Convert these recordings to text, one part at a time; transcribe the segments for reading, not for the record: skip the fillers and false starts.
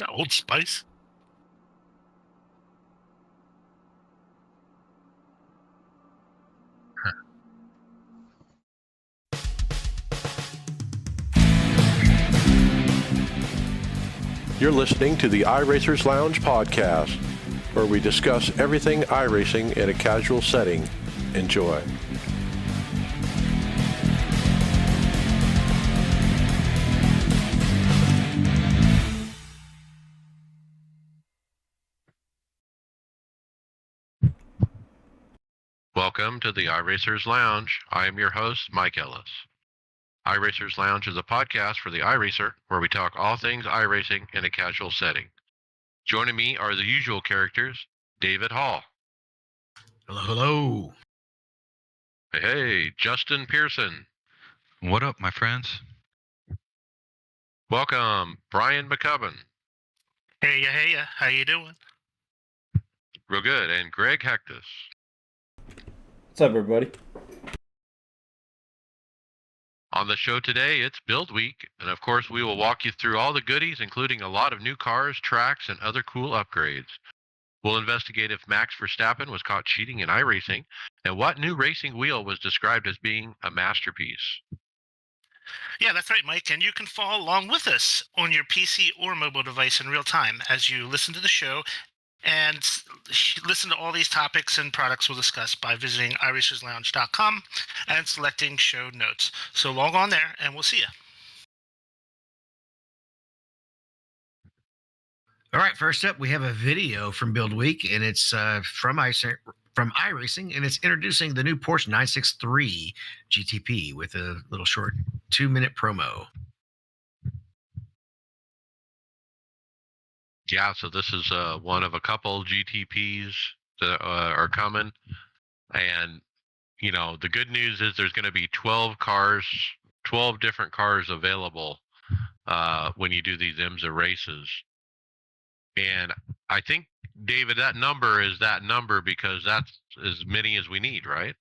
that Old Spice? You're listening to the iRacers Lounge podcast, where we discuss everything iRacing in a casual setting. Enjoy. Welcome to the iRacers Lounge. I am your host, Mike Ellis. iRacers Lounge is a podcast for the iRacer, where we talk all things iRacing in a casual setting. Joining me are the usual characters, David Hall. Hello, hello. Hey, Justin Pearson. What up, my friends? Welcome, Brian McCubbin. Hey, how you doing? Real good. And Greg Hectus. What's up, everybody? On the show today, it's Build Week, and of course we will walk you through all the goodies, including a lot of new cars, tracks, and other cool upgrades. We'll investigate if Max Verstappen was caught cheating in iRacing, and what new racing wheel was described as being a masterpiece. Yeah, that's right, Mike, and you can follow along with us on your PC or mobile device in real time as you listen to the show and listen to all these topics and products we'll discuss by visiting iRacersLounge.com and selecting show notes. So log on there, and we'll see you. All right, first up, we have a video from Build Week, and it's from iRacing, and it's introducing the new Porsche 963 GTP with a little short 2-minute promo. Yeah, so this is one of a couple GTPs that are coming. And, you know, the good news is there's going to be 12 different cars available when you do these IMSA races. And I think, David, that number is that number because that's as many as we need, right?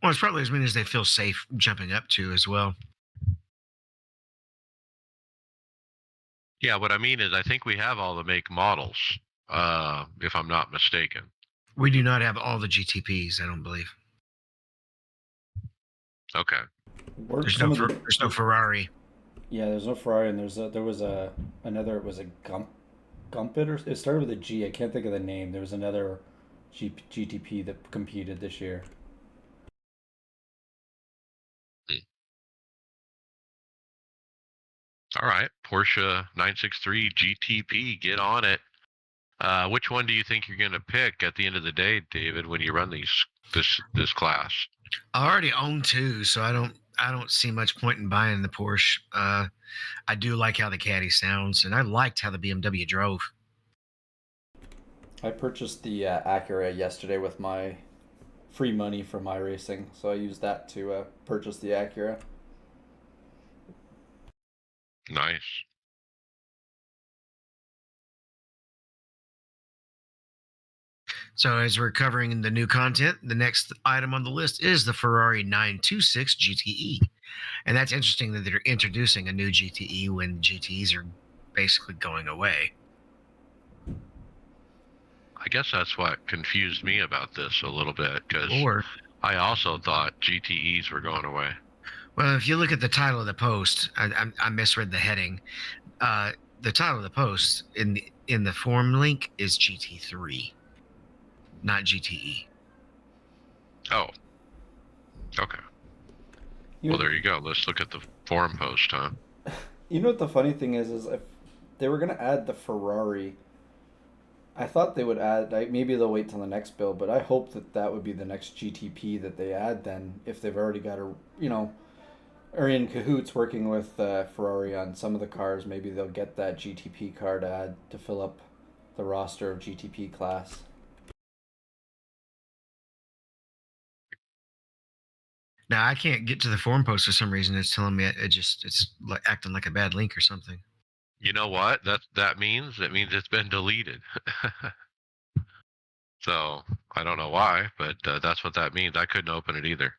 Well, it's probably as many as they feel safe jumping up to as well. Yeah, what I mean is I think we have all the make models, if I'm not mistaken. We do not have all the GTPs, I don't believe. Okay. There's no Ferrari. Yeah, there's no Ferrari, and there was another. It was a Gumpit, or it started with a G. I can't think of the name. There was another GTP that competed this year. All right, Porsche 963 GTP, get on it. Which one do you think you're going to pick at the end of the day, David, when you run this class? I already own two, so I don't see much point in buying the Porsche. I do like how the Caddy sounds, and I liked how the BMW drove. I purchased the Acura yesterday with my free money from iRacing, so I used that to purchase the Acura. Nice. So as we're covering the new content, the next item on the list is the Ferrari 926 GTE. And that's interesting that they're introducing a new GTE when GTEs are basically going away. I guess that's what confused me about this a little bit, because I also thought GTEs were going away. Well, if you look at the title of the post, I misread the heading. The title of the post in the forum link is GT3, not GTE. Oh, okay. Well, there you go. Let's look at the forum post, huh? You know what the funny thing is if they were going to add the Ferrari, I thought they would add, maybe they'll wait till the next build, but I hope that would be the next GTP that they add then, if they've already got are in cahoots working with Ferrari on some of the cars. Maybe they'll get that GTP car to add to fill up the roster of GTP class. Now I can't get to the forum post for some reason. It's telling me it's like acting like a bad link or something. You know what that means? It means it's been deleted. So I don't know why, but that's what that means. I couldn't open it either.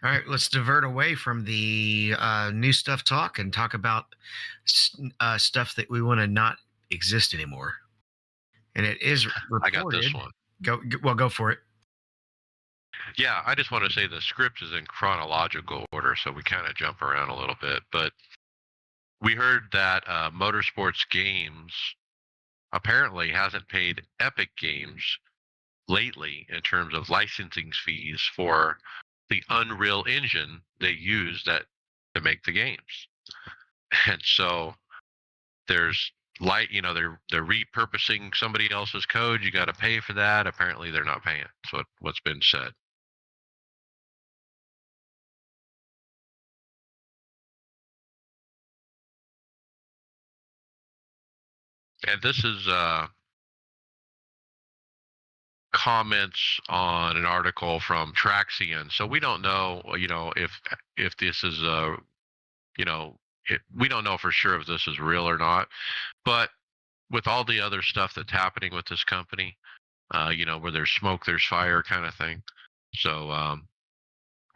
All right, let's divert away from the new stuff talk and talk about stuff that we want to not exist anymore. And it is I got this reported. one. Go for it. Yeah, I just want to say the script is in chronological order, so we kind of jump around a little bit. But we heard that Motorsports Games apparently hasn't paid Epic Games lately in terms of licensing fees for the Unreal Engine they use that to make the games. And so there's they're repurposing somebody else's code. You got to pay for that. Apparently they're not paying. That's what's been said. And this is comments on an article from Traxian. So we don't know, if this is we don't know for sure if this is real or not. But with all the other stuff that's happening with this company, where there's smoke, there's fire kind of thing. So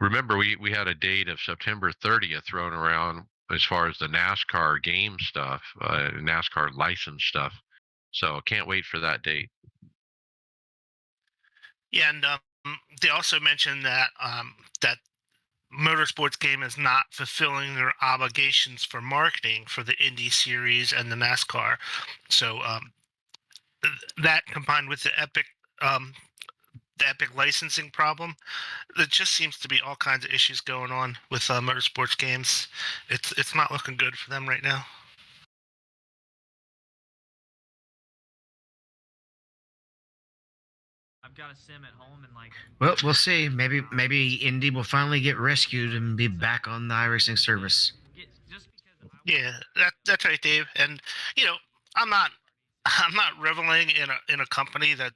remember, we had a date of September 30th thrown around as far as the NASCAR game stuff, NASCAR license stuff. So can't wait for that date. Yeah, and they also mentioned that that Motorsports Game is not fulfilling their obligations for marketing for the Indy Series and the NASCAR. So that combined with the Epic licensing problem, there just seems to be all kinds of issues going on with Motorsports Games. It's not looking good for them right now. I've got a sim at home and like. Well, we'll see. Maybe Indy will finally get rescued and be back on the iRacing service. Just because Yeah, that's right, Dave. And I'm not I'm not reveling in a company that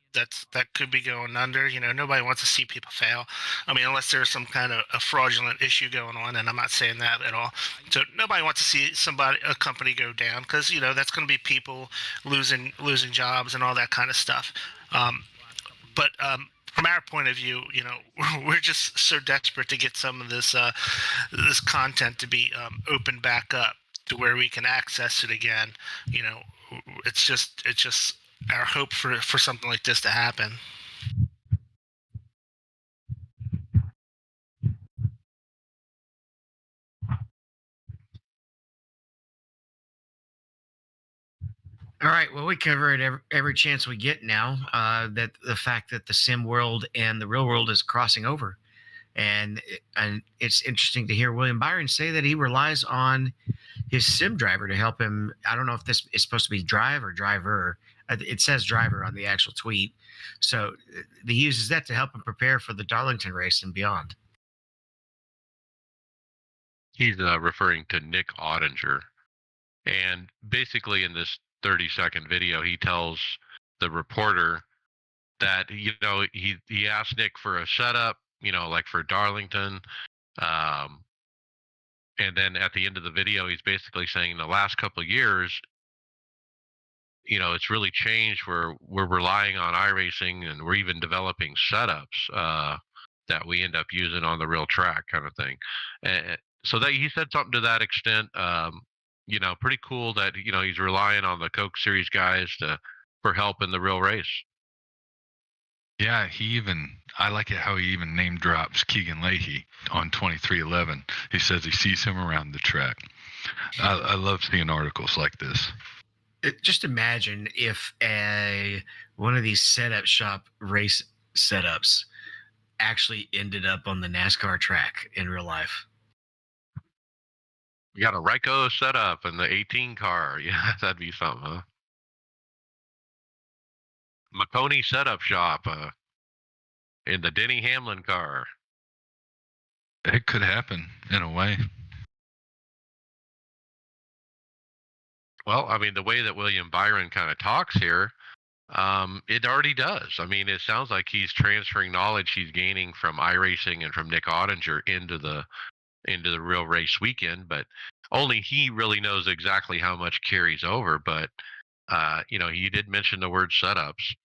could be going under. Nobody wants to see people fail. I mean, unless there's some kind of a fraudulent issue going on, and I'm not saying that at all. So nobody wants to see a company go down, because that's going to be people losing jobs and all that kind of stuff. But from our point of view, we're just so desperate to get some of this content to be opened back up to where we can access it again. It's just our hope for something like this to happen. All right. Well, we cover it every chance we get now. That the fact that the sim world and the real world is crossing over, and it's interesting to hear William Byron say that he relies on his sim driver to help him. I don't know if this is supposed to be drive or driver. It says driver on the actual tweet, so he uses that to help him prepare for the Darlington race and beyond. He's referring to Nick Ottinger. And basically in this 30-second video, he tells the reporter that, he asked Nick for a setup, like for Darlington. And then at the end of the video, he's basically saying the last couple of years, it's really changed where we're relying on iRacing, and we're even developing setups that we end up using on the real track kind of thing. And so that he said something to that extent. Pretty cool that, he's relying on the Coke Series guys for help in the real race. Yeah, I like it how he even name drops Keegan Leahy on 2311. He says he sees him around the track. I love seeing articles like this. Just imagine if one of these setup shop race setups actually ended up on the NASCAR track in real life. You got a Ryko setup and the 18 car. Yeah, that'd be something, huh? Maconi setup shop in the Denny Hamlin car. It could happen in a way. Well, I mean, the way that William Byron kind of talks here, it already does. I mean, it sounds like he's transferring knowledge he's gaining from iRacing and from Nick Ottinger into the real race weekend, but only he really knows exactly how much carries over. But he did mention the word setups.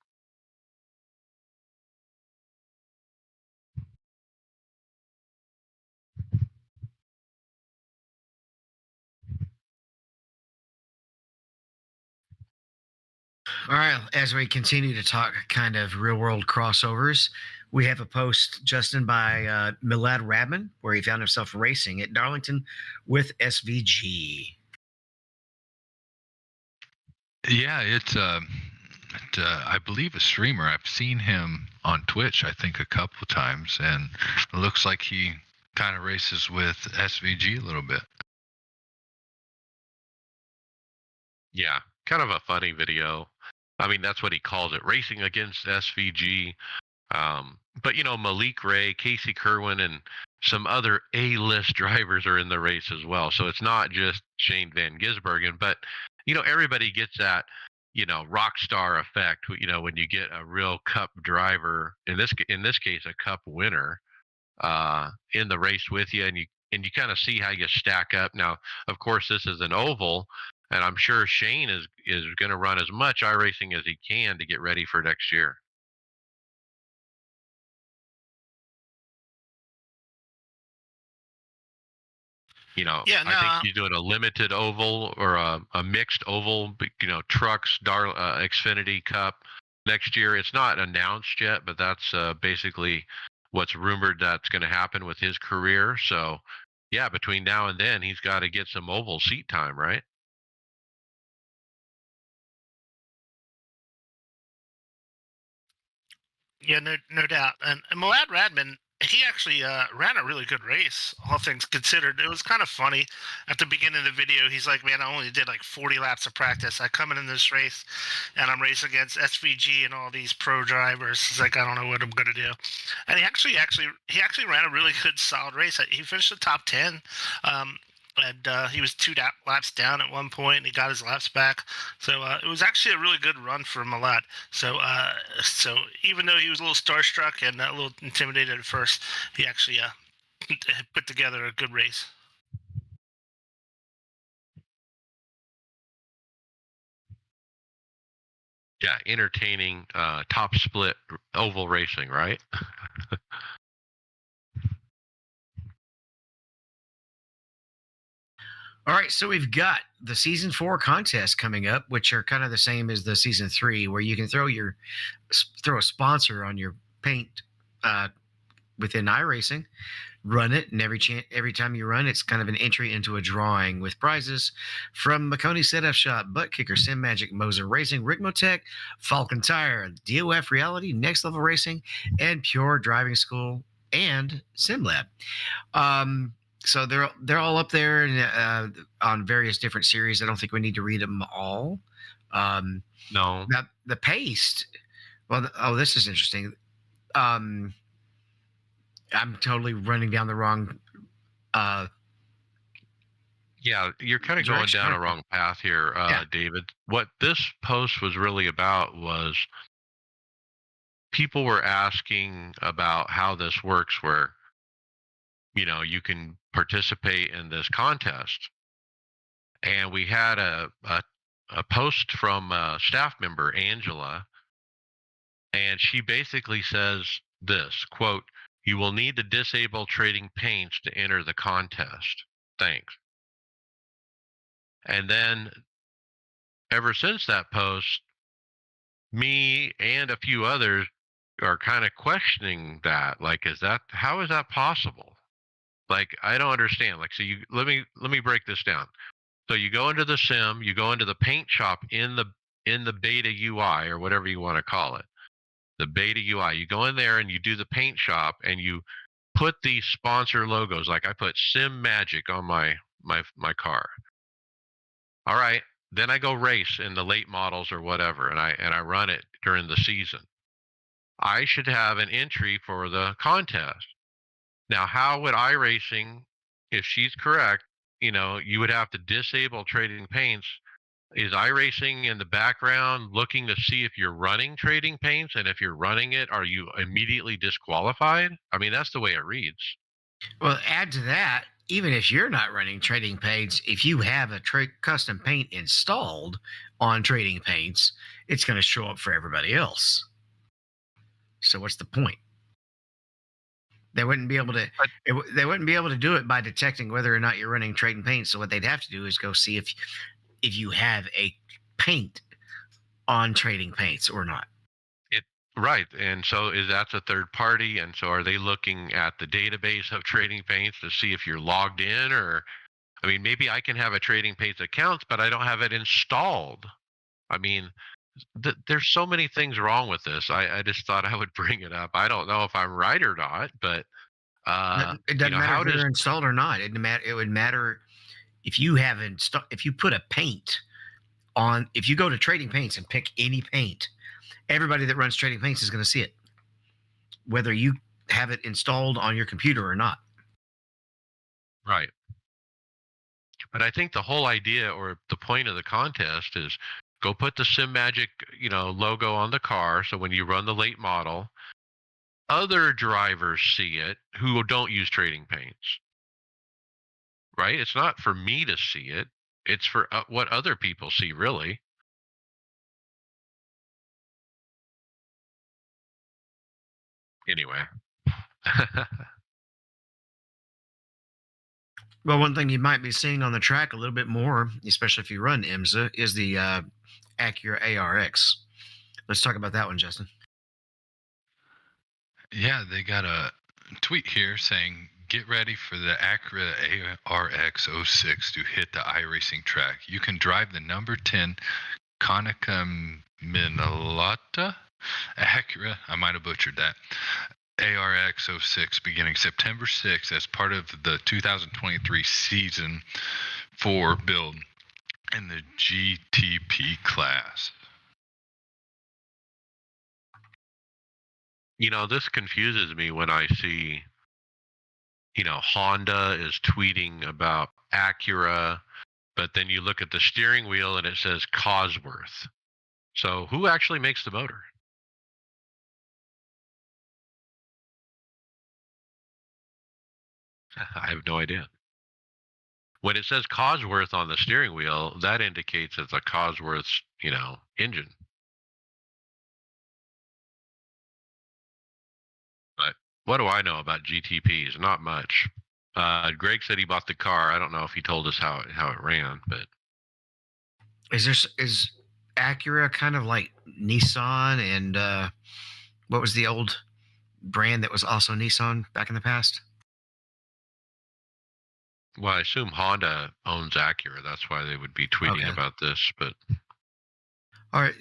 All right, as we continue to talk kind of real world crossovers, we have a post, Justin, by Milad Radman, where he found himself racing at Darlington with SVG. Yeah, it's I believe a streamer. I've seen him on Twitch, I think, a couple of times, and it looks like he kind of races with SVG a little bit. Yeah, kind of a funny video. I mean, that's what he calls it, racing against SVG. But Malik Ray, Casey Kerwin, and some other A-list drivers are in the race as well. So it's not just Shane Van Gisbergen, but everybody gets that rock star effect. When you get a real Cup driver, in this case a Cup winner, in the race with you, and you kind of see how you stack up. Now, of course, this is an oval, and I'm sure Shane is going to run as much iRacing as he can to get ready for next year. Yeah, I think no, he's doing a limited oval or a mixed oval, trucks, Xfinity Cup next year. It's not announced yet, but that's basically what's rumored that's going to happen with his career. So, yeah, between now and then, he's got to get some oval seat time, right? yeah, no doubt. And Milad Radman, he actually ran a really good race, all things considered. It was kind of funny at the beginning of the video. He's like, "Man, I only did like 40 laps of practice. I come in this race, and I'm racing against SVG and all these pro drivers. He's like, I don't know what I'm gonna do." And he actually ran a really good, solid race. He finished the top 10. And he was two laps down at one point, and he got his laps back. So it was actually a really good run for Milat. So even though he was a little starstruck and a little intimidated at first, he actually put together a good race. Yeah, entertaining top split oval racing, right? All right, so we've got the season 4 contests coming up, which are kind of the same as the season 3, where you can throw a sponsor on your paint within iRacing, run it, and every time you run, it's kind of an entry into a drawing with prizes from Maconi Setup Shop, Butt Kicker, Sim Magic, Moser Racing, Rigmotech, Falcon Tire, DOF Reality, Next Level Racing, and Pure Driving School and SimLab. So they're all up there and on various different series. I don't think we need to read them all. No. Now the paste. Well, this is interesting. I'm totally running down the wrong. Yeah, you're kind of going Direction, down a aren't you? wrong path here, Yeah. David. What this post was really about was people were asking about how this works, where you can participate in this contest, and we had a post from a staff member, Angela, and she basically says this quote: "You will need to disable trading paints to enter the contest. Thanks." And then ever since that post, me and a few others are kind of questioning that. Like, how is that possible? Like, I don't understand. Like, so let me break this down. So you go into the sim, you go into the paint shop in the beta UI, or whatever you want to call it, the beta UI. You go in there and you do the paint shop, and you put these sponsor logos. Like, I put Sim Magic on my car. All right. Then I go race in the late models or whatever, and I run it during the season. I should have an entry for the contest. Now, how would iRacing, if she's correct, you would have to disable trading paints. Is iRacing in the background looking to see if you're running trading paints? And if you're running it, are you immediately disqualified? I mean, that's the way it reads. Well, add to that, even if you're not running trading paints, if you have a custom paint installed on trading paints, it's going to show up for everybody else. So what's the point? They wouldn't be able to. But They wouldn't be able to do it by detecting whether or not you're running trading paints. So what they'd have to do is go see if you have a paint on trading paints or not. Right. And so is that's a third party? And so are they looking at the database of trading paints to see if you're logged in? Or, I mean, maybe I can have a trading paints account, but I don't have it installed. I mean, there's so many things wrong with this. I just thought I would bring it up. I don't know if I'm right or not, but It doesn't matter how if does they're installed or not. It would matter if you have installed. If you put a paint on, if you go to Trading Paints and pick any paint, everybody that runs Trading Paints is going to see it, whether you have it installed on your computer or not. right? But I think the whole idea or the point of the contest is go put the Sim Magic, logo on the car. So when you run the late model, other drivers see it who don't use trading paints, right? It's not for me to see it. It's for what other people see, really. Anyway. Well, one thing you might be seeing on the track a little bit more, especially if you run IMSA, is the Acura ARX. Let's talk about that one, Justin. Yeah, they got a tweet here saying, "Get ready for the Acura ARX 06 to hit the iRacing track. You can drive the number 10 Konica Minolta Acura, I might have butchered that, ARX 06 beginning September 6th as part of the 2023 season 4 build in the GTP class." This confuses me when I see, Honda is tweeting about Acura, but then you look at the steering wheel and it says Cosworth. So who actually makes the motor? I have no idea. When it says Cosworth on the steering wheel, that indicates it's a Cosworth's, engine. But what do I know about GTPs? Not much. Greg said he bought the car. I don't know if he told us how it ran, but Is Acura kind of like Nissan and what was the old brand that was also Nissan back in the past? well, I assume Honda owns Acura. That's why they would be tweeting Okay. about this. But All right.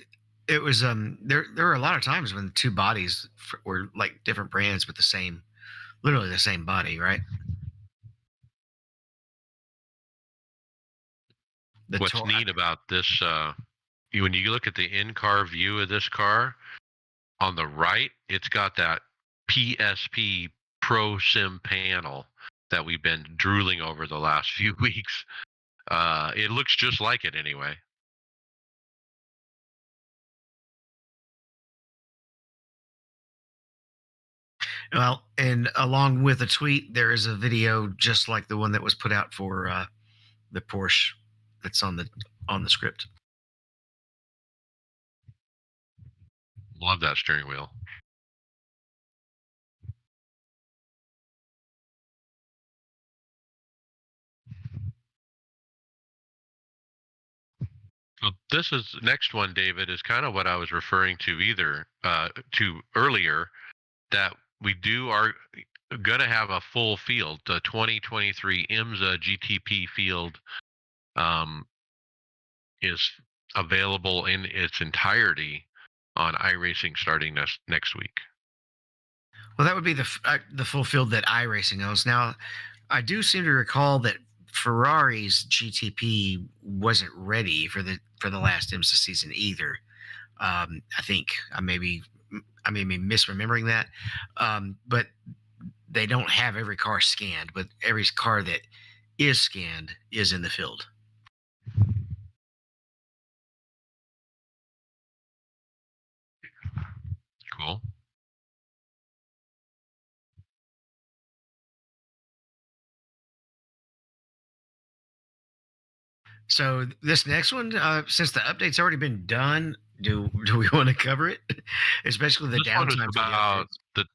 It was there were a lot of times when two bodies were like different brands with the same, literally the same body, right? The what's Tor- neat about this, when you look at the in-car view of this car, on the right, it's got that PSP Pro Sim panel that we've been drooling over the last few weeks. It looks just like it anyway. Well, and along with a tweet, there is a video just like the one that was put out for the Porsche that's on the script. Love that steering wheel. So this is next one, David, is kind of what I was referring to to earlier, that we are going to have a full field. The 2023 IMSA GTP field is available in its entirety on iRacing starting next week. Well, that would be the full field that iRacing owns. Now, I do seem to recall that Ferrari's GTP wasn't ready for the last IMSA season either. I think I may be misremembering that, but they don't have every car scanned. But every car that is scanned is in the field. Cool. So this next one, since the update's already been done, do we want to cover it? Especially the This one is downtime for the about updates.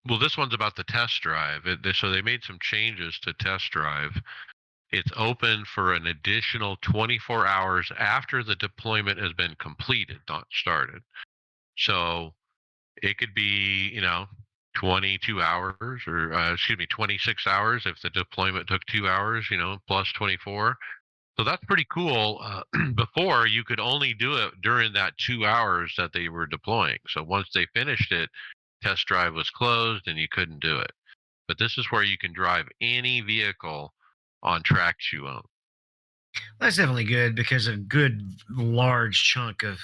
well, this one's about the test drive. So they made some changes to test drive, it's open for an additional 24 hours after the deployment has been completed, not started. So it could be, 22 hours or, 26 hours if the deployment took 2 hours, plus 24. So that's pretty cool. Before, you could only do it during that 2 hours that they were deploying. So once they finished it, test drive was closed and you couldn't do it. But this is where you can drive any vehicle on tracks you own. That's definitely good because a good large chunk of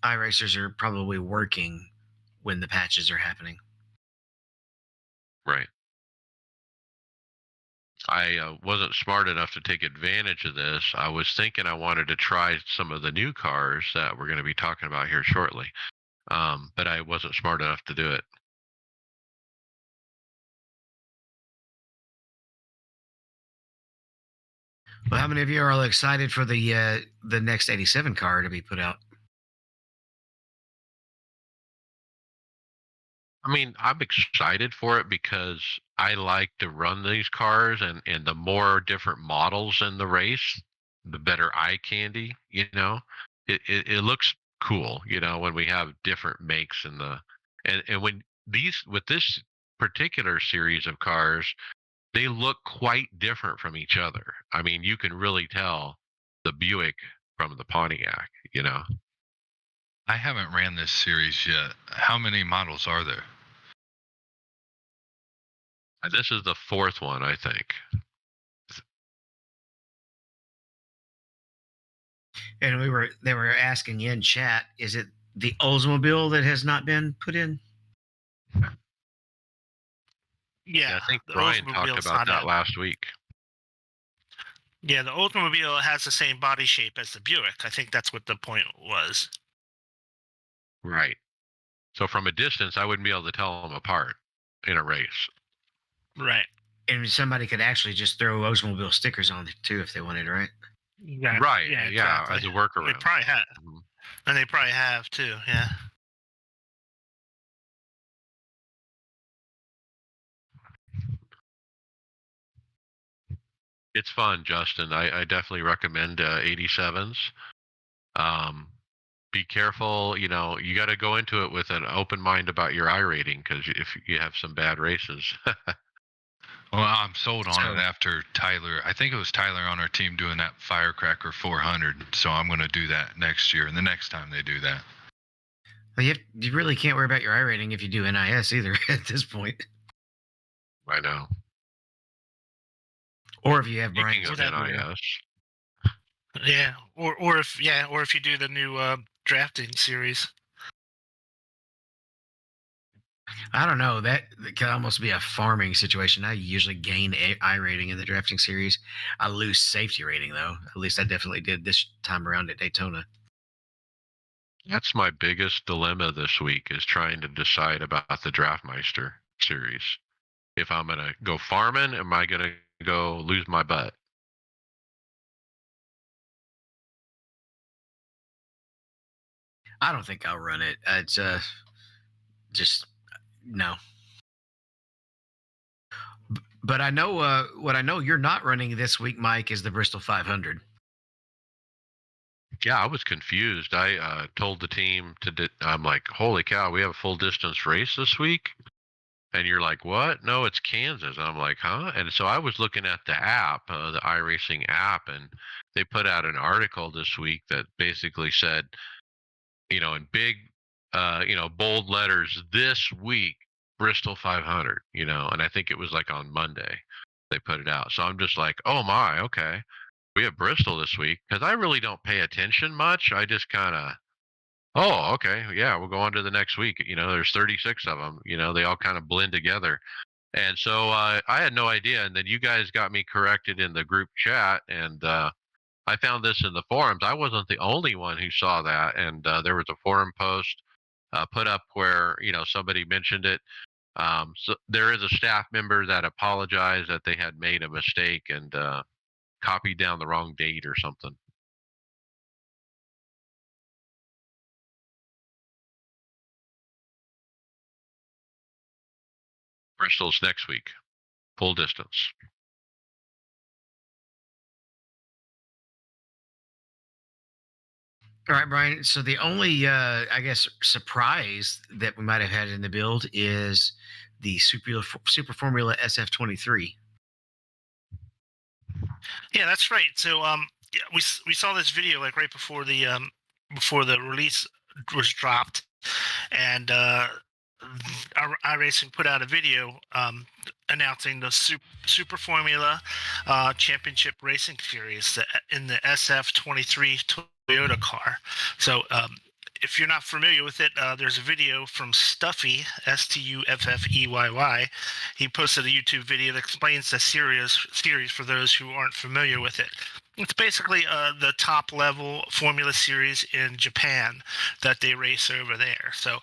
iRacers are probably working when the patches are happening. Right. I wasn't smart enough to take advantage of this. I was thinking I wanted to try some of the new cars that we're going to be talking about here shortly, but I wasn't smart enough to do it. Well, how many of you are all excited for the next 87 car to be put out? I mean, I'm excited for it because I like to run these cars, and the more different models in the race, the better eye candy. It looks cool. When we have different makes and when these with this particular series of cars, they look quite different from each other. I mean, you can really tell the Buick from the Pontiac. I haven't ran this series yet. How many models are there? This is the fourth one, I think. And they were asking in chat, is it the Oldsmobile that has not been put in? Yeah, Yeah, I think the Brian talked Oldsmobile's about not that in. last week. Yeah, the Oldsmobile has the same body shape as the Buick. I think that's what the point was. Right. So from a distance, I wouldn't be able to tell them apart in a race. Right. And somebody could actually just throw Oldsmobile stickers on it too if they wanted, right? Right. Yeah, Yeah, exactly. as a They workaround. probably have, Mhm. and they probably have too. Yeah. It's fun, Justin. I definitely recommend 87s. Um, be careful. You got to go into it with an open mind about your I rating because if you have some bad races. Well, I'm sold on So it after Tyler. I think it was Tyler on our team doing that Firecracker 400. So I'm going to do that next year and the next time they do that. well, you really can't worry about your I rating if you do NIS either at this point. I know. Or if you have Speaking Brian's of computer. NIS, Yeah. Or if you do the new drafting series. I don't know. That could almost be a farming situation. I usually gain I rating in the drafting series. I lose safety rating though. At least I definitely did this time around at Daytona. that's my biggest dilemma this week is trying to decide about the Draftmeister series. If I'm going to go farming, am I going to go lose my butt? I don't think I'll run it. It's just no. But I know what I know you're not running this week, Mike, is the Bristol 500. Yeah, I was confused. I told the team I'm like, holy cow, we have a full distance race this week. And you're like, what? No, it's Kansas. And I'm like, huh? And so I was looking at the app, the iRacing app, and they put out an article this week that basically said, in big, bold letters, this week, Bristol 500, and I think it was like on Monday they put it out. So I'm just like, oh my, okay. We have Bristol this week because I really don't pay attention much. I just kind of, oh, okay, yeah, we'll go on to the next week. There's 36 of them. They all kind of blend together. And so I had no idea. And then you guys got me corrected in the group chat, and I found this in the forums. I wasn't the only one who saw that, and there was a forum post put up where somebody mentioned it. So there is a staff member that apologized that they had made a mistake and copied down the wrong date or something. Bristol's next week, full distance. All right, Brian. So the only, I guess, surprise that we might have had in the build is the Super Formula SF23. Yeah, that's right. So yeah, we saw this video like right before the release was dropped, and iRacing put out a video announcing the Super Formula Championship Racing Series in the SF23 Toyota car. So if you're not familiar with it, there's a video from Stuffy, Stuffeyy. He posted a YouTube video that explains the series for those who aren't familiar with it. It's basically the top level Formula Series in Japan that they race over there. So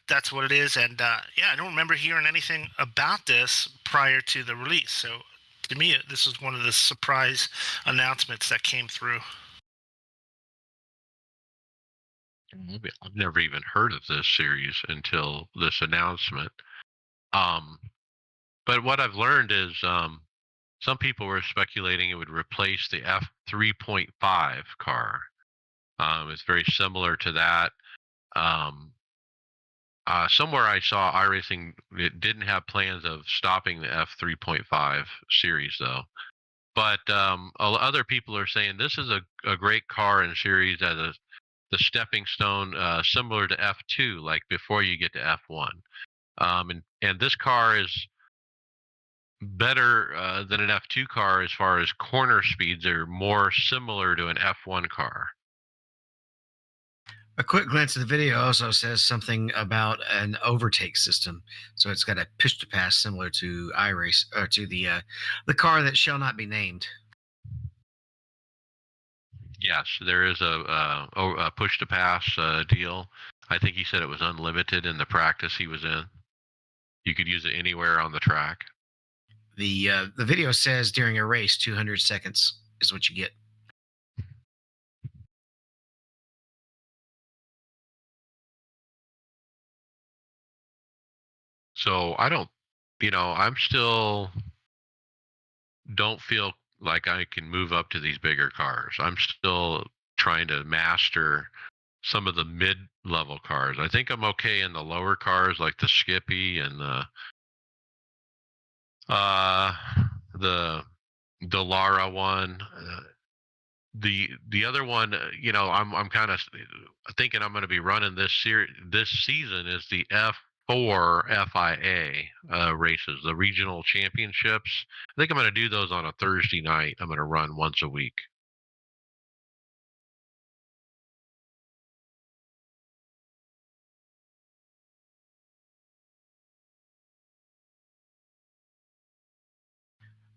that's what it is. And yeah, I don't remember hearing anything about this prior to the release. So to me, this was one of the surprise announcements that came through. I've never even heard of this series until this announcement. But what I've learned is some people were speculating it would replace the F3.5 car. It's very similar to that. Um, somewhere I saw iRacing, it didn't have plans of stopping the F3.5 series though. But other people are saying this is a great car and series as the stepping stone, similar to F2, like before you get to F1. And this car is better than an F2 car as far as corner speeds. Are more similar to an F1 car. A quick glance at the video also says something about an overtake system. So it's got a push to pass similar to iRace or to the car that shall not be named. Yes, there is a push to pass deal. I think he said it was unlimited in the practice he was in. You could use it anywhere on the track. The video says during a race, 200 seconds is what you get. So I don't, I'm still don't feel like I can move up to these bigger cars. I'm still trying to master some of the mid-level cars. I think I'm okay in the lower cars like the Skippy and uh the Lara one. The other one, I'm kind of thinking I'm going to be running this season is the F4 FIA races, the regional championships. I think I'm going to do those on a Thursday night. I'm going to run once a week.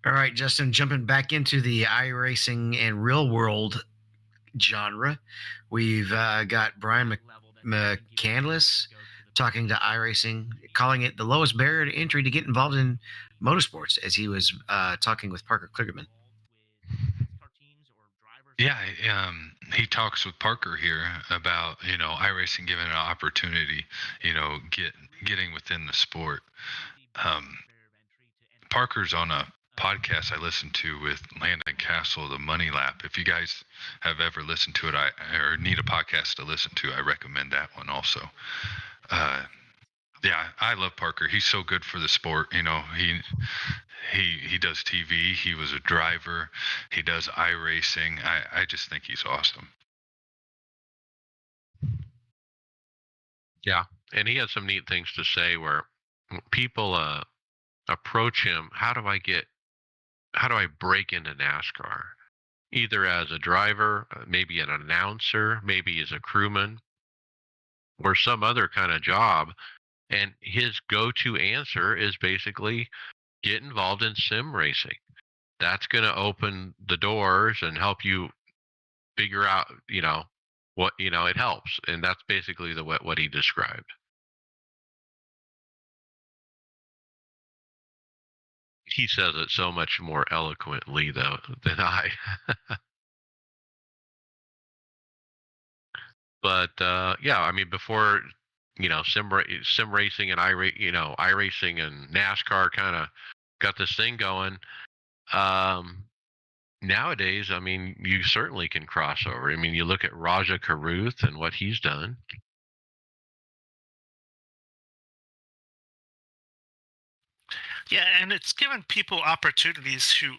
All right, Justin, jumping back into the iRacing and real world genre, we've got Brian McCandless talking to iRacing, calling it the lowest barrier to entry to get involved in motorsports, as he was talking with Parker Kligerman. Yeah, he talks with Parker here about iRacing giving an opportunity, getting within the sport. Parker's on a podcast I listened to with Landon Castle, the Money Lap. If you guys have ever listened to it, or need a podcast to listen to, I recommend that one also. Yeah, I love Parker. He's so good for the sport. He does TV. He was a driver. He does iRacing. I just think he's awesome. Yeah, and he had some neat things to say where people approach him. How do I break into NASCAR? Either as a driver, maybe an announcer, maybe as a crewman, or some other kind of job. And his go-to answer is basically get involved in sim racing. That's going to open the doors and help you figure out, what, it helps. And that's basically what he described. He says it so much more eloquently though than I. But yeah, I mean, before sim racing and iRacing and NASCAR kind of got this thing going. nowadays, I mean, you certainly can cross over. I mean, you look at Raja Karuth and what he's done. Yeah, and it's given people opportunities who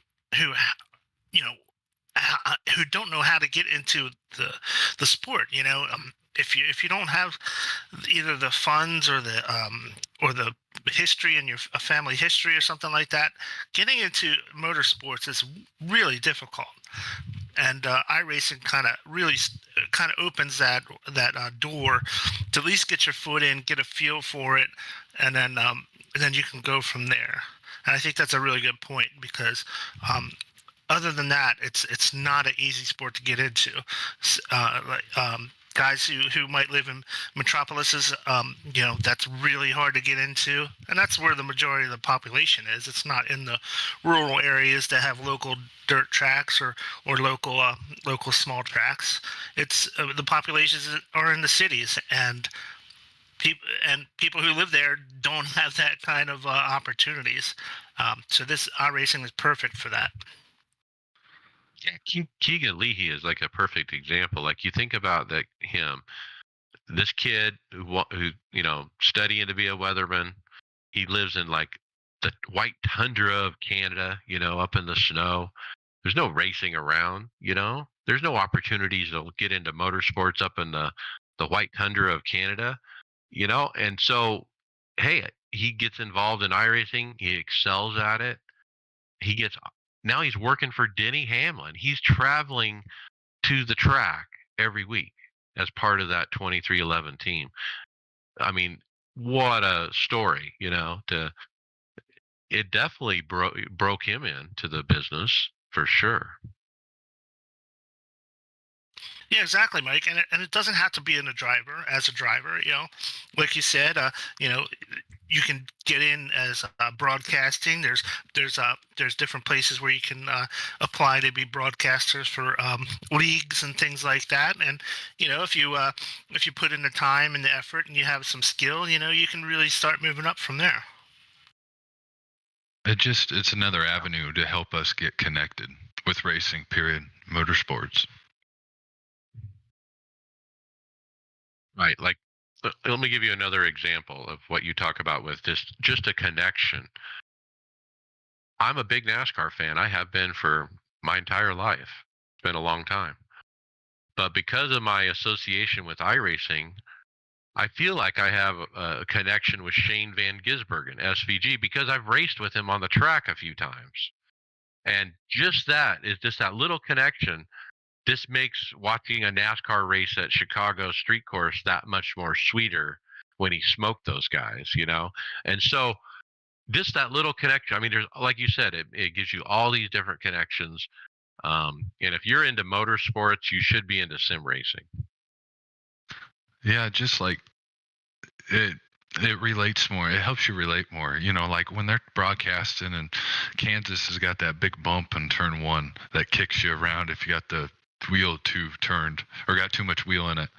you know who don't know how to get into the sport. If you don't have either the funds or the history in your a family history or something like that, getting into motorsports is really difficult. And iRacing kind of opens that door to at least get your foot in, get a feel for it, and then you can go from there. And I think that's a really good point because um, other than that, it's not an easy sport to get into. Guys who might live in metropolises, that's really hard to get into, and that's where the majority of the population is. It's not in the rural areas that have local dirt tracks or local small tracks. It's the populations are in the cities, and people who live there don't have that kind of opportunities. So this iRacing is perfect for that. Yeah, Keegan Leahy is like a perfect example. Like you think about that him, this kid who studying to be a weatherman. He lives in like the white tundra of Canada, up in the snow. There's no racing around, There's no opportunities to get into motorsports up in the white tundra of Canada, And so, hey, he gets involved in iRacing. He excels at it. He gets Now he's working for Denny Hamlin. He's traveling to the track every week as part of that 2311 team. I mean, what a story, it definitely broke him into the business for sure. Yeah, exactly, Mike. And it doesn't have to be in as a driver. Like you said, you know, you can get in as broadcasting. There's different places where you can apply to be broadcasters for leagues and things like that. And if you put in the time and the effort and you have some skill, you can really start moving up from there. It's another avenue to help us get connected with racing, period, motorsports. Right. Like, let me give you another example of what you talk about with just a connection. I'm a big NASCAR fan. I have been for my entire life. It's been a long time. But because of my association with iRacing, I feel like I have a connection with Shane Van Gisbergen, SVG, because I've raced with him on the track a few times. And just that little connection. This makes watching a NASCAR race at Chicago street course that much more sweeter when he smoked those guys. And so that little connection, I mean, there's, like you said, it gives you all these different connections. And if you're into motorsports, you should be into sim racing. Yeah, just like it relates more. It helps you relate more. Like when they're broadcasting and Kansas has got that big bump in turn one that kicks you around if you got the wheel too turned or got too much wheel in it.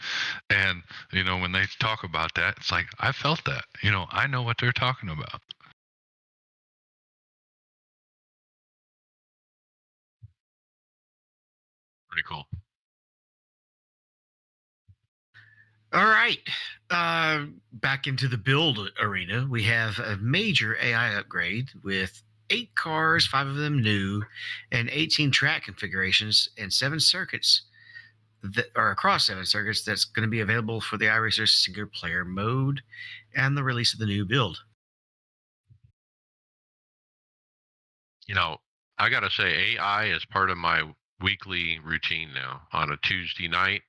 And when they talk about that, it's like I felt that. I know what they're talking about. Pretty cool. All right. Back into the build arena, we have a major AI upgrade with 8 cars, 5 of them new, and 18 track configurations and 7 circuits that are across 7 circuits that's going to be available for the iRacers single player mode and the release of the new build. I got to say, AI is part of my weekly routine now on a Tuesday night.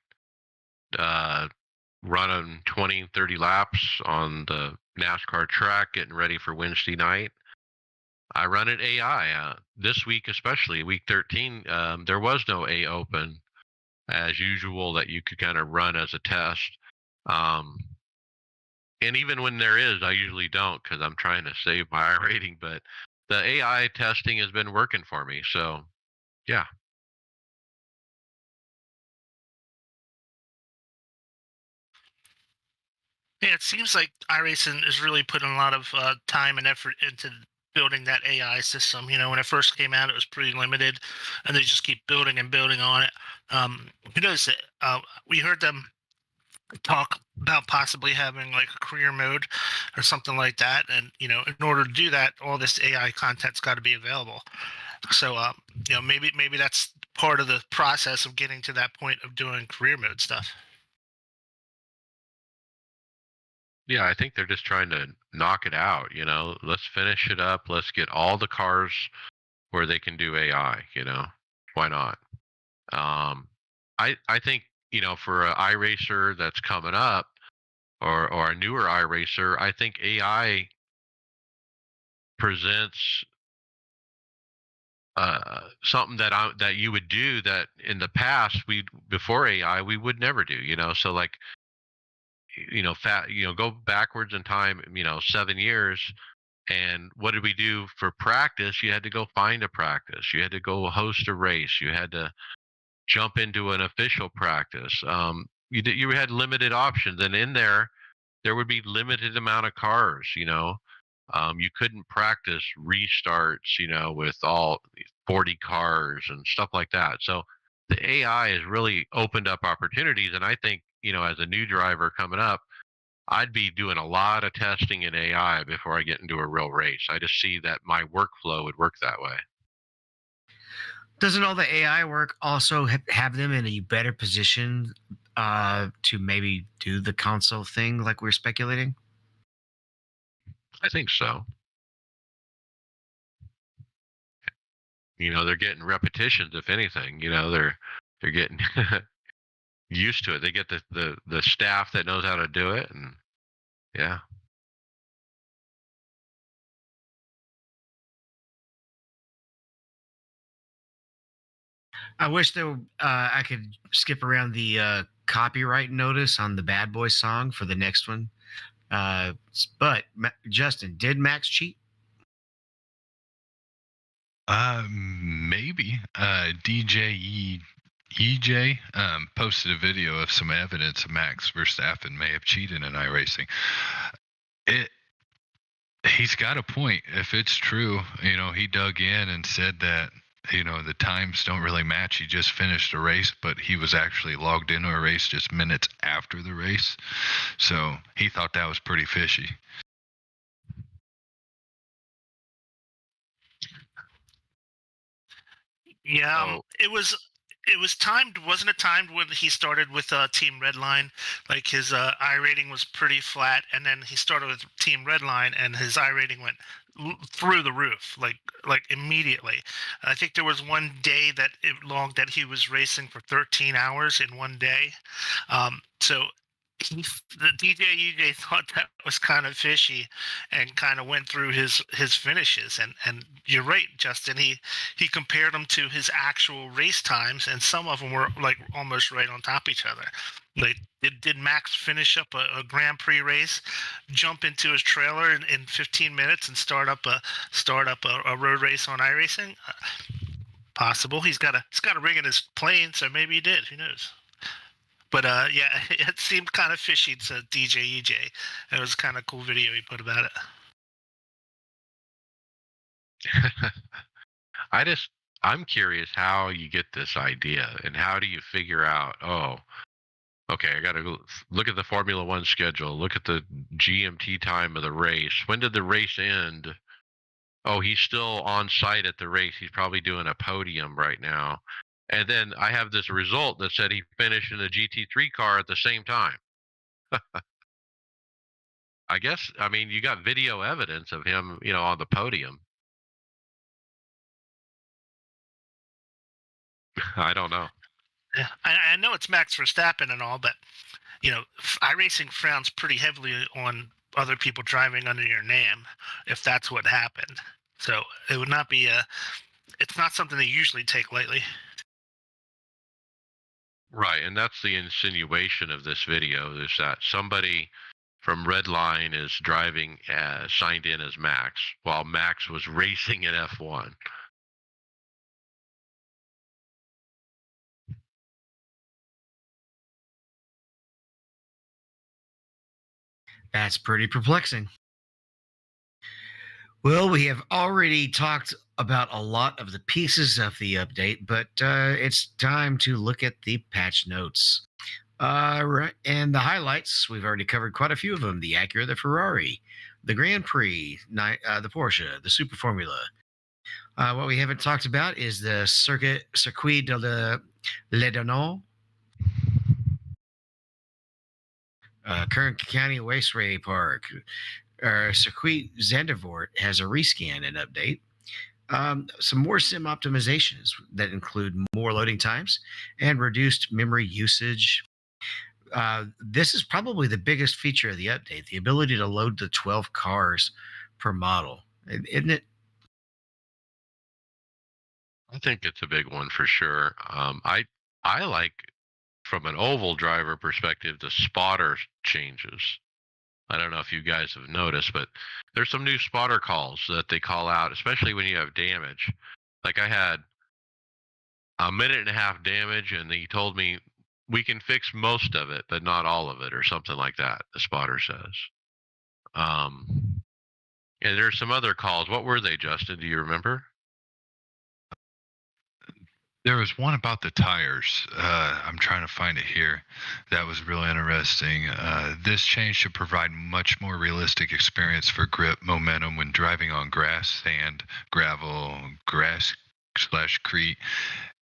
Running 20, 30 laps on the NASCAR track, getting ready for Wednesday night. I run it AI. This week, especially week 13, there was no A open as usual that you could kind of run as a test. And even when there is, I usually don't because I'm trying to save my rating. But the AI testing has been working for me. So, yeah. Yeah, it seems like iRacing is really putting a lot of time and effort into building that AI system. When it first came out, it was pretty limited, and they just keep building and building on it. Who knows? We heard them talk about possibly having like a career mode or something like that, and in order to do that, all this AI content's got to be available. So, maybe that's part of the process of getting to that point of doing career mode stuff. Yeah, I think they're just trying to knock it out. Let's finish it up. Let's get all the cars where they can do AI. Why not? Um, I think for an iRacer that's coming up, or a newer iRacer, I think AI presents something that you would do that in the past, we before AI we would never do. So like go backwards in time, 7 years. And what did we do for practice? You had to go find a practice. You had to go host a race. You had to jump into an official practice. You had limited options, and in there would be limited amount of cars. You couldn't practice restarts. With all 40 cars and stuff like that. So the AI has really opened up opportunities, and I think as a new driver coming up, I'd be doing a lot of testing in AI before I get into a real race. I just see that my workflow would work that way. Doesn't all the AI work also have them in a better position to maybe do the console thing like we're speculating? I think so. They're getting repetitions, if anything. They're getting used to it. They get the staff that knows how to do it, and yeah. I wish I could skip around the copyright notice on the Bad Boy song for the next one. But Justin, did Max cheat? Maybe. EJ posted a video of some evidence of Max Verstappen may have cheated in iRacing. He's got a point. If it's true, he dug in and said that the times don't really match. He just finished a race, but he was actually logged into a race just minutes after the race. So he thought that was pretty fishy. Yeah, Oh, it was timed, wasn't it timed when he started with Team Redline? Like his I rating was pretty flat, and then he started with Team Redline, and his I rating went through the roof, like immediately. I think there was one day that it logged that he was racing for 13 hours in one day. So the DJ UJ thought that was kind of fishy, and kind of went through his finishes. And you're right, Justin. He compared them to his actual race times, and some of them were like almost right on top of each other. Like did Max finish up a Grand Prix race, jump into his trailer in 15 minutes, and start up a road race on iRacing? Possible. He's got a rig in his plane, so maybe he did. Who knows? But yeah, it seemed kind of fishy to DJ EJ. It was kind of cool video he put about it. I'm curious how you get this idea, and how do you figure out, oh, okay, I got to go look at the Formula One schedule, look at the GMT time of the race. When did the race end? Oh, he's still on site at the race. He's probably doing a podium right now. And then I have this result that said he finished in a GT3 car at the same time. I guess, I mean, you got video evidence of him, on the podium. I don't know. Yeah, I know it's Max Verstappen and all, but iRacing frowns pretty heavily on other people driving under your name if that's what happened. So it would not be it's not something they usually take lightly. Right, and that's the insinuation of this video, is that somebody from Redline is driving signed in as Max, while Max was racing in F1. That's pretty perplexing. Well, we have already talked about a lot of the pieces of the update, but it's time to look at the patch notes. Right, and the highlights, we've already covered quite a few of them: the Acura, the Ferrari, the Grand Prix, the Porsche, the Super Formula. What we haven't talked about is the Circuit de Le Donau, Kern County Raceway Park. Circuit Zandvoort has a rescan and update. Some more sim optimizations that include more loading times and reduced memory usage. This is probably the biggest feature of the update: the ability to load the 12 cars per model. Isn't it? I think it's a big one for sure. I like from an oval driver perspective the spotter changes. I don't know if you guys have noticed, but there's some new spotter calls that they call out, especially when you have damage. Like I had a minute and a half damage, and he told me we can fix most of it, but not all of it, or something like that. The spotter says. Um, and there's some other calls. What were they, Justin? Do you remember? There was one about the tires. I'm trying to find it here. That was really interesting. This change should provide much more realistic experience for grip momentum when driving on grass, sand, gravel, grass slash crete,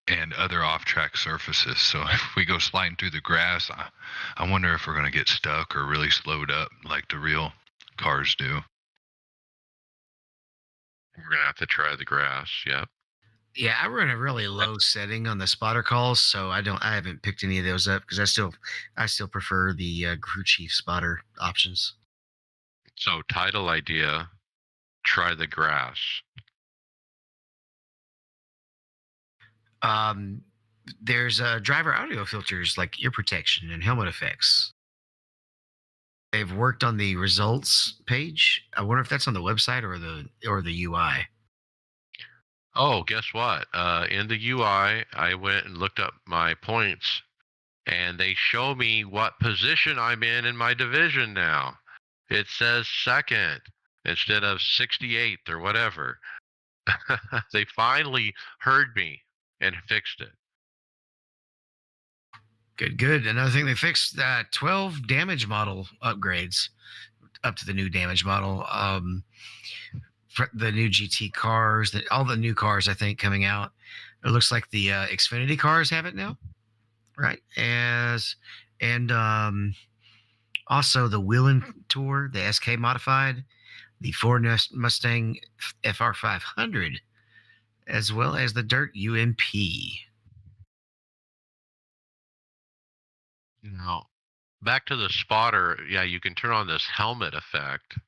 and other off-track surfaces. So if we go sliding through the grass, I wonder if we're going to get stuck or really slowed up like the real cars do. We're gonna have to try the grass. Yep. Yeah, I run a really low setting on the spotter calls, so I haven't picked any of those up because I still prefer the crew chief spotter options. So title idea: try the grass. Um, there's driver audio filters like ear protection and helmet effects. They've worked on the results page. I wonder if that's on the website or the UI. Oh, guess what? In the UI, I went and looked up my points, and they show me what position I'm in my division now. It says second instead of 68th or whatever. They finally heard me and fixed it. Good, good. Another thing they fixed: 12 damage model upgrades up to the new damage model. For the new GT cars, all the new cars I think coming out. It looks like the Xfinity cars have it now, right? And also the Wheeling Tour, the SK modified, the Ford Mustang FR500, as well as the Dirt UMP. Now, back to the spotter. Yeah, you can turn on this helmet effect,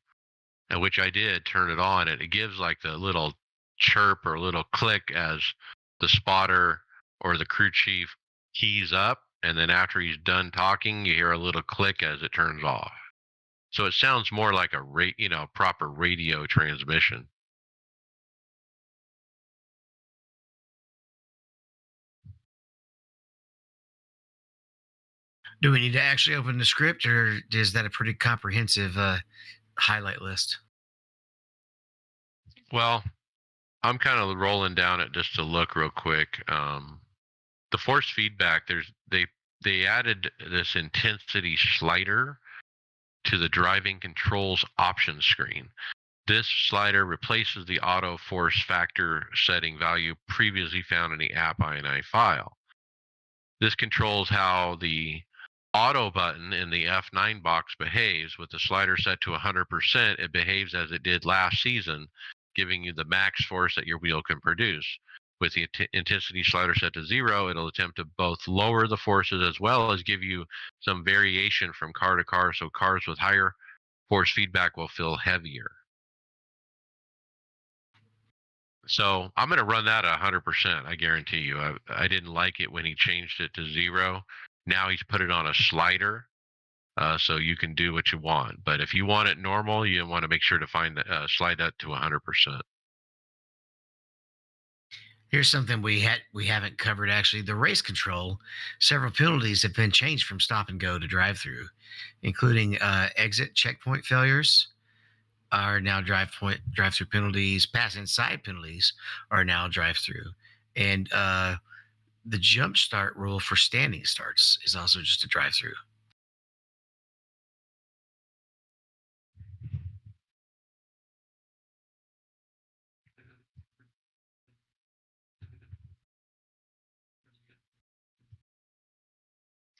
which I did turn it on, and it gives like the little chirp or little click as the spotter or the crew chief keys up, and then after he's done talking, you hear a little click as it turns off. So it sounds more like a proper radio transmission. Do we need to actually open the script, or is that a pretty comprehensive highlight list? Well, I'm kind of rolling down it just to look real quick. The force feedback, they added this intensity slider to the driving controls options screen. This slider replaces the auto force factor setting value previously found in the app INI file. This controls how the auto button in the F9 box behaves. With the slider set to 100%, it behaves as it did last season, giving you the max force that your wheel can produce. With the intensity slider set to 0, it'll attempt to both lower the forces as well as give you some variation from car to car, so cars with higher force feedback will feel heavier. So I'm going to run that at 100%. I guarantee you. I didn't like it when he changed it to 0. Now he's put it on a slider, so you can do what you want. But if you want it normal, you want to make sure to slide that to 100%. Here's something we haven't covered actually: the race control. Several penalties have been changed from stop and go to drive through, including exit checkpoint failures. are now drive through penalties. Pass inside penalties are now drive through, and the jump start rule for standing starts is also just a drive through.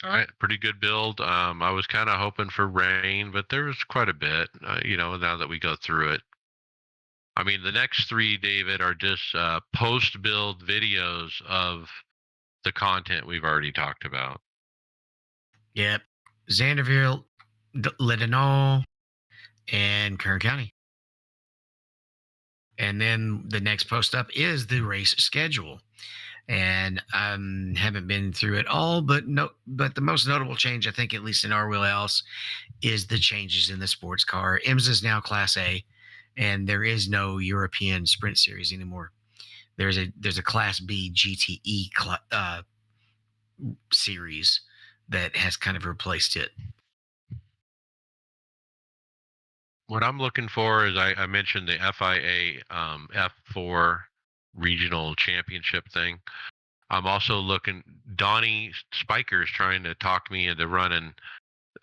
All right, pretty good build. I was kind of hoping for rain, but there was quite a bit. Now that we go through it, I mean, the next three, David, are just post-build videos of the content we've already talked about. Yep, Zanderville, Lebanon, and Kern County. And then the next post up is the race schedule. And I haven't been through it all, but the most notable change, I think, at least in our wheelhouse, is the changes in the sports car. IMSA is now Class A, and there is no European Sprint Series anymore. There's a Class B GTE series that has kind of replaced it. What I'm looking for is I mentioned the FIA F4 regional championship thing. I'm also looking. Donnie Spiker's trying to talk me into running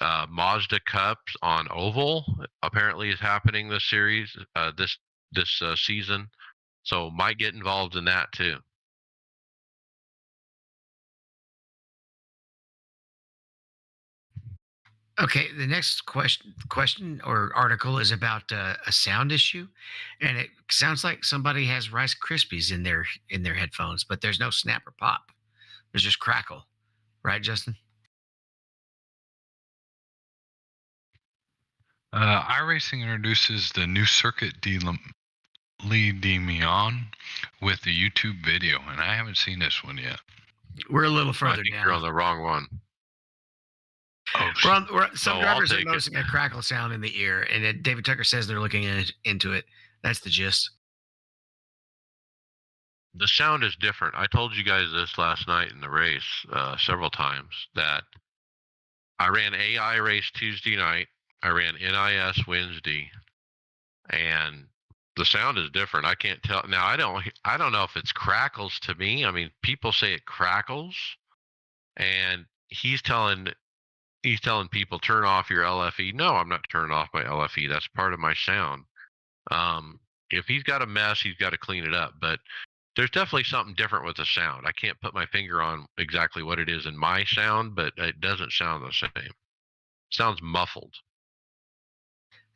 Mazda Cups on oval. Apparently, is happening this series this season. So might get involved in that too. Okay, the next question or article is about a sound issue, and it sounds like somebody has Rice Krispies in their headphones, but there's no snap or pop. There's just crackle, right, Justin? iRacing introduces the new Circuit de Mion with the YouTube video, and I haven't seen this one yet. We're a little I further think down. you're on the wrong one. Oh, Some No, drivers I'll are take it. noticing a crackle sound in the ear, and David Tucker says they're looking into it. That's the gist. The sound is different. I told you guys this last night in the race several times that I ran AI race Tuesday night. I ran NIS Wednesday, and the sound is different. I can't tell now. I don't know if it's crackles to me. I mean, people say it crackles, and he's telling people turn off your LFE. No, I'm not turning off my LFE. That's part of my sound. If he's got a mess, he's got to clean it up. But there's definitely something different with the sound. I can't put my finger on exactly what it is in my sound, but it doesn't sound the same. It sounds muffled.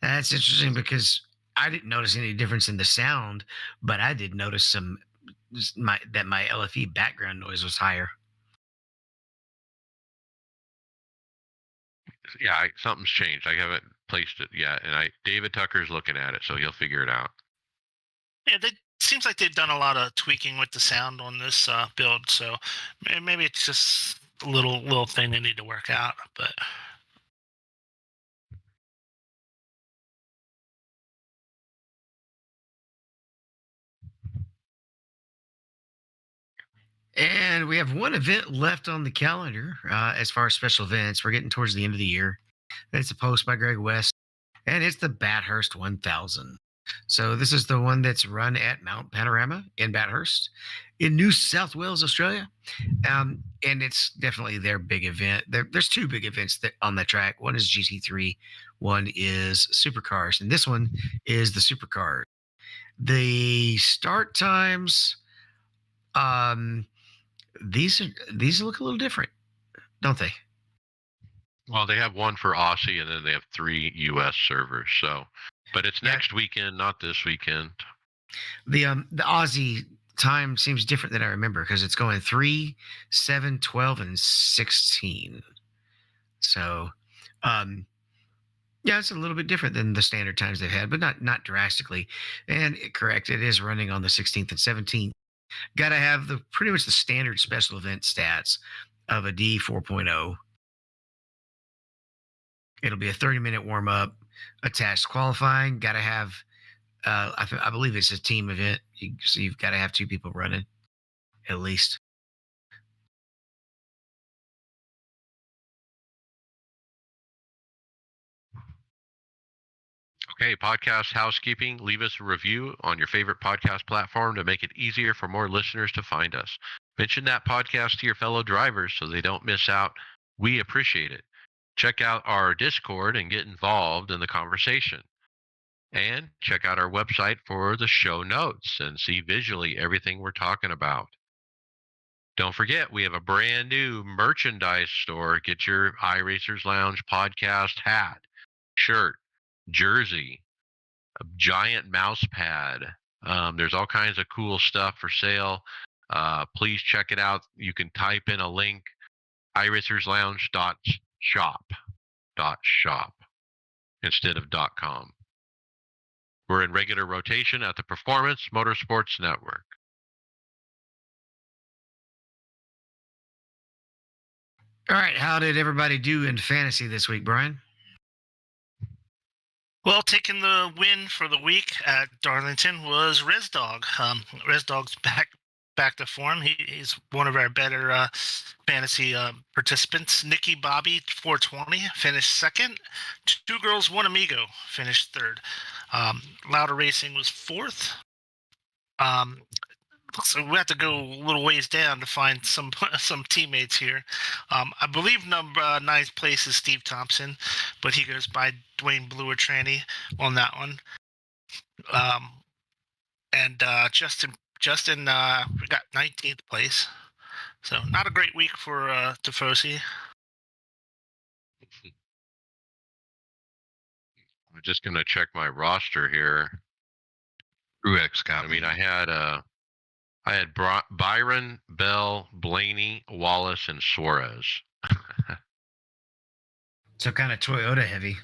That's interesting because I didn't notice any difference in the sound, but I did notice that my LFE background noise was higher. Yeah, something's changed. I haven't placed it yet, and David Tucker's looking at it, so he'll figure it out. Yeah, they seems like they've done a lot of tweaking with the sound on this build, so maybe it's just a little thing they need to work out. But And we have one event left on the calendar as far as special events. We're getting towards the end of the year. It's a post by Greg West, and it's the Bathurst 1000. So this is the one that's run at Mount Panorama in Bathurst in New South Wales, Australia. And it's definitely their big event. There's two big events on that track. One is GT3, one is Supercars, and this one is the Supercars. The start times, um, these look a little different, don't they? Well, they have one for Aussie, and then they have 3 U.S. servers. So, but it's Yeah. next weekend, not this weekend. The Aussie time seems different than I remember because it's going 3, 7, 12, and 16. So, yeah, it's a little bit different than the standard times they've had, but not drastically. And correct, it is running on the 16th and 17th. Got to have the pretty much the standard special event stats of a D 4.0. It'll be a 30-minute warm up, attached qualifying. Got to have, I believe it's a team event, so you've got to have 2 people running at least. Okay, podcast housekeeping. Leave us a review on your favorite podcast platform to make it easier for more listeners to find us. Mention that podcast to your fellow drivers so they don't miss out. We appreciate it. Check out our Discord and get involved in the conversation. And check out our website for the show notes and see visually everything we're talking about. Don't forget, we have a brand new merchandise store. Get your iRacers Lounge podcast hat, shirt, jersey, a giant mouse pad. There's all kinds of cool stuff for sale. Please check it out. You can type in a link, iRacersLounge.shop instead of .com. We're in regular rotation at the Performance Motorsports Network. All right, how did everybody do in fantasy this week, Brian? Well, taking the win for the week at Darlington was Res Dog. Res Dog's back to form. He's one of our better fantasy participants. Nikki Bobby, 420, finished second. Two Girls, One Amigo finished third. Louder Racing was fourth. So we have to go a little ways down to find some teammates here. I believe number ninth place is Steve Thompson, but he goes by Dwayne Bluer Tranny on that one. And Justin we got 19th place. So not a great week for Tifosi. I'm just gonna check my roster here. Truex got I mean, I had Byron, Bell, Blaney, Wallace, and Suarez. So kind of Toyota heavy.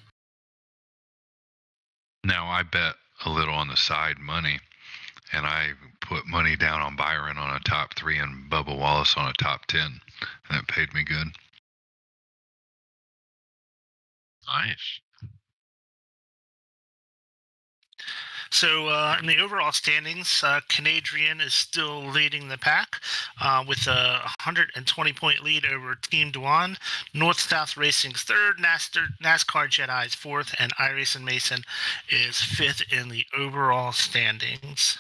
Now I bet a little on the side money, and I put money down on Byron on a top 3 and Bubba Wallace on a top 10, and that paid me good. Nice. So in the overall standings, Canadian is still leading the pack with a 120-point lead over Team Dwan. North-South Racing's third, NASCAR Jedi's fourth, and iRacing Mason is fifth in the overall standings.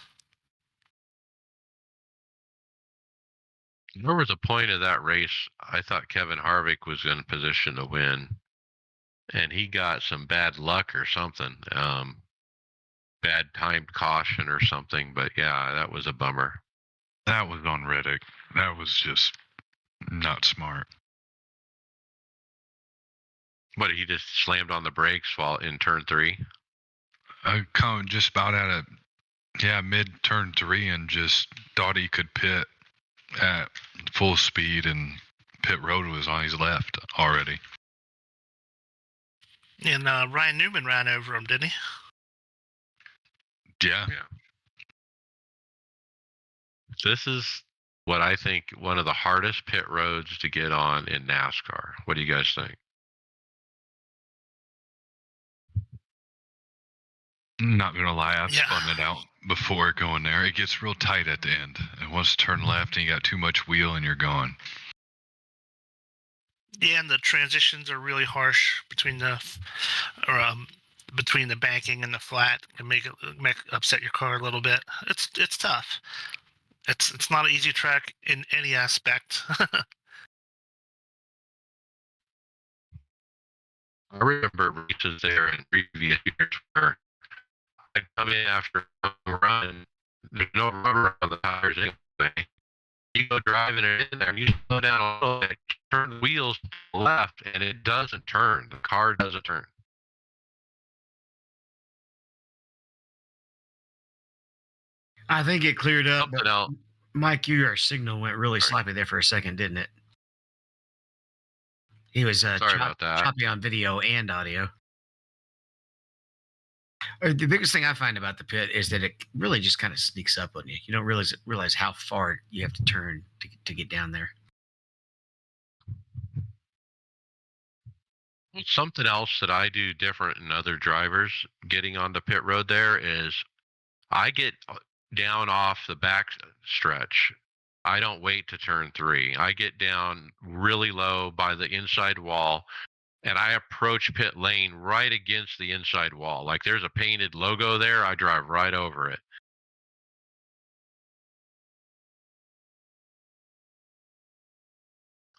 There was a point of that race, I thought Kevin Harvick was in position to win, and he got some bad luck or something. Bad timed caution or something, but yeah, that was a bummer. That was on Riddick. That was just not smart. What, he just slammed on the brakes while in turn 3? I come just about at mid turn 3 and just thought he could pit at full speed, and pit road was on his left already. And Ryan Newman ran over him, didn't he? Yeah. This is what I think one of the hardest pit roads to get on in NASCAR. What do you guys think? Not gonna lie, I Yeah. spun it out before going there. It gets real tight at the end, and once you turn left and you got too much wheel and you're gone. Yeah, and the transitions are really harsh between the banking and the flat. Can make upset your car a little bit. It's tough. It's not an easy track in any aspect. I remember races there in previous years where I'd come in after a run, there's no rubber on the tires anyway. You go driving it in there, and you slow down a little bit, turn the wheels to the left, and it doesn't turn. The car doesn't turn. I think it cleared up. Something else. Mike, your signal went really Sorry. sloppy there for a second, didn't it? He was Sorry about that. choppy on video and audio. The biggest thing I find about the pit is that it really just kind of sneaks up on you. You don't realize how far you have to turn to get down there. Something else that I do different than other drivers getting on the pit road there is I get down off the back stretch. I don't wait to turn 3. I get down really low by the inside wall, and I approach pit lane right against the inside wall. Like there's a painted logo there, I drive right over it.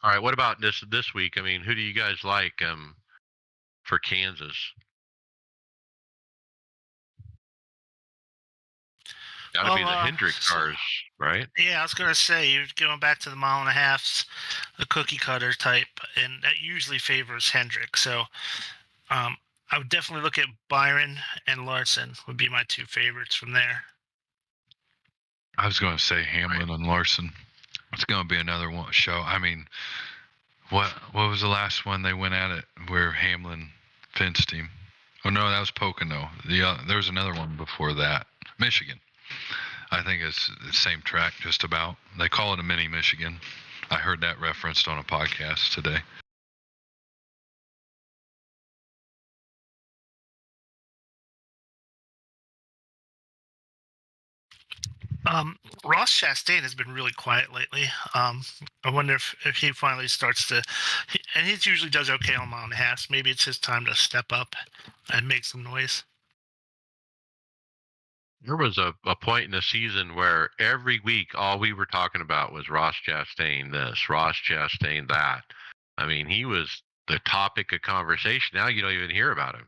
All right, what about this week? I mean, who do you guys like for Kansas? Got to be the Hendrick cars, right? Yeah, I was gonna say you're going back to the mile and a halfs, the cookie cutter type, and that usually favors Hendrick. So, I would definitely look at Byron and Larson would be my two favorites from there. I was going to say Hamlin and Larson. It's going to be another one show. I mean, what was the last one they went at it where Hamlin fenced him? Oh no, that was Pocono. There was another one before that, Michigan. I think it's the same track, just about. They call it a mini Michigan. I heard that referenced on a podcast today. Ross Chastain has been really quiet lately. I wonder if he finally starts to, and he usually does okay on mile and a half. Maybe it's his time to step up and make some noise. There was a point in the season where every week all we were talking about was Ross Chastain this, Ross Chastain that. I mean, he was the topic of conversation. Now you don't even hear about him.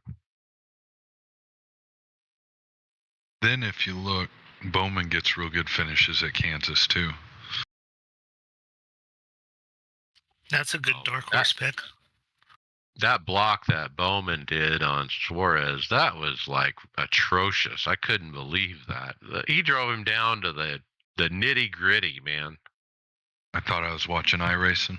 Then if you look, Bowman gets real good finishes at Kansas too. That's a good dark horse pick. That block that Bowman did on Suarez, that was like atrocious. I couldn't believe that. He drove him down to the nitty gritty, man. I thought I was watching iRacing.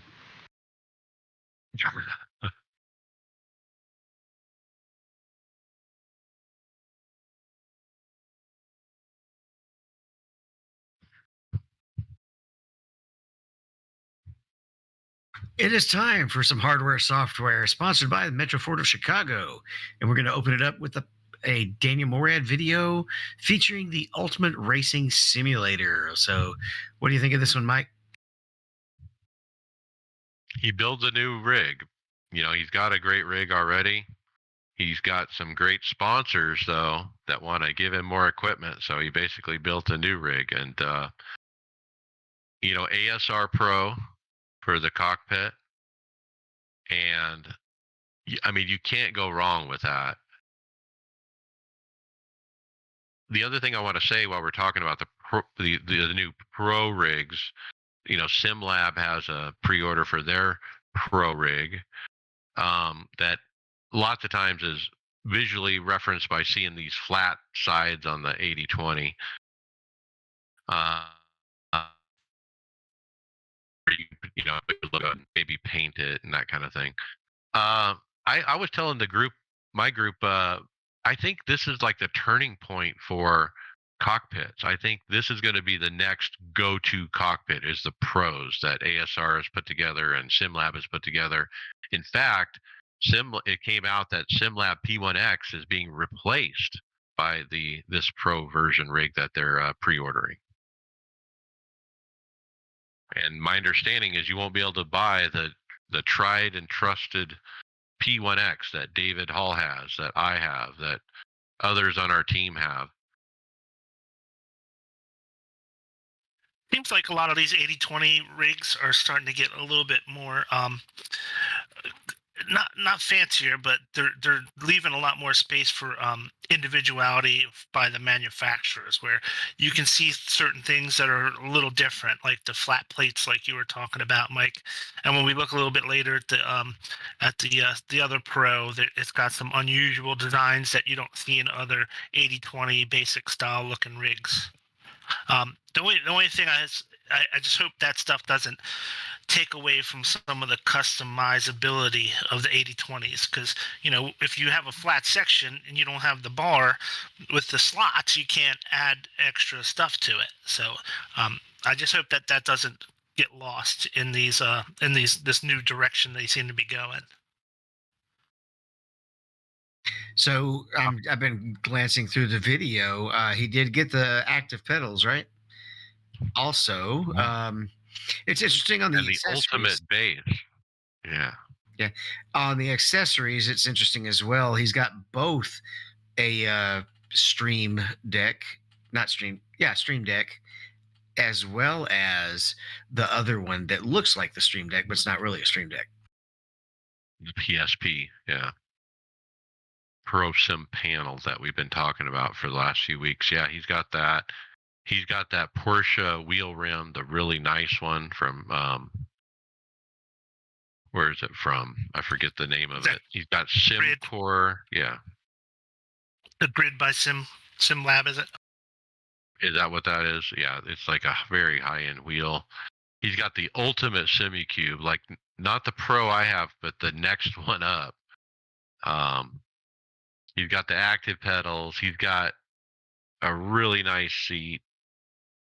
It is time for some hardware software sponsored by the Metro Ford of Chicago. And we're going to open it up with a Daniel Morad video featuring the Ultimate Racing Simulator. So, what do you think of this one, Mike? He builds a new rig. You know, he's got a great rig already. He's got some great sponsors, though, that want to give him more equipment. So he basically built a new rig. And, ASR Pro for the cockpit. And, I mean, you can't go wrong with that. The other thing I want to say while we're talking about the new Pro rigs, SimLab has a pre-order for their Pro rig that lots of times is visually referenced by seeing these flat sides on the 8020. Maybe paint it and that kind of thing. I was telling my group, I think this is like the turning point for cockpits. I think this is going to be the next go-to cockpit is the Pros that ASR has put together and SimLab has put together. In fact, it came out that SimLab P1X is being replaced by this Pro version rig that they're pre-ordering. And my understanding is you won't be able to buy the tried and trusted P1X that David Hall has, that I have, that others on our team have. Seems like a lot of these 80/20 rigs are starting to get a little bit more not fancier, but they're leaving a lot more space for individuality by the manufacturers, where you can see certain things that are a little different, like the flat plates, like you were talking about, Mike. And when we look a little bit later at the other Pro, it's got some unusual designs that you don't see in other 80/20 basic style looking rigs. The only thing I just hope that stuff doesn't take away from some of the customizability of the 80/20s, because if you have a flat section and you don't have the bar with the slots, you can't add extra stuff to it. So I just hope that doesn't get lost in this new direction they seem to be going. So I've been glancing through the video. He did get the active pedals, right? Also, it's interesting on the And the accessories. ultimate base. Yeah. On the accessories, it's interesting as well. He's got both a stream deck, not stream, yeah, stream deck, as well as the other one that looks like the stream deck, but it's not really a stream deck. The PSP, yeah. Pro Sim panel that we've been talking about for the last few weeks. Yeah, he's got that. He's got that Porsche wheel rim, the really nice one from where is it from? I forget the name of it. He's got SimCore. Yeah. The Grid by Sim Lab, is it? Is that what that is? Yeah, it's like a very high-end wheel. He's got the ultimate SemiCube, like not the Pro I have, but the next one up. He's got the active pedals. He's got a really nice seat.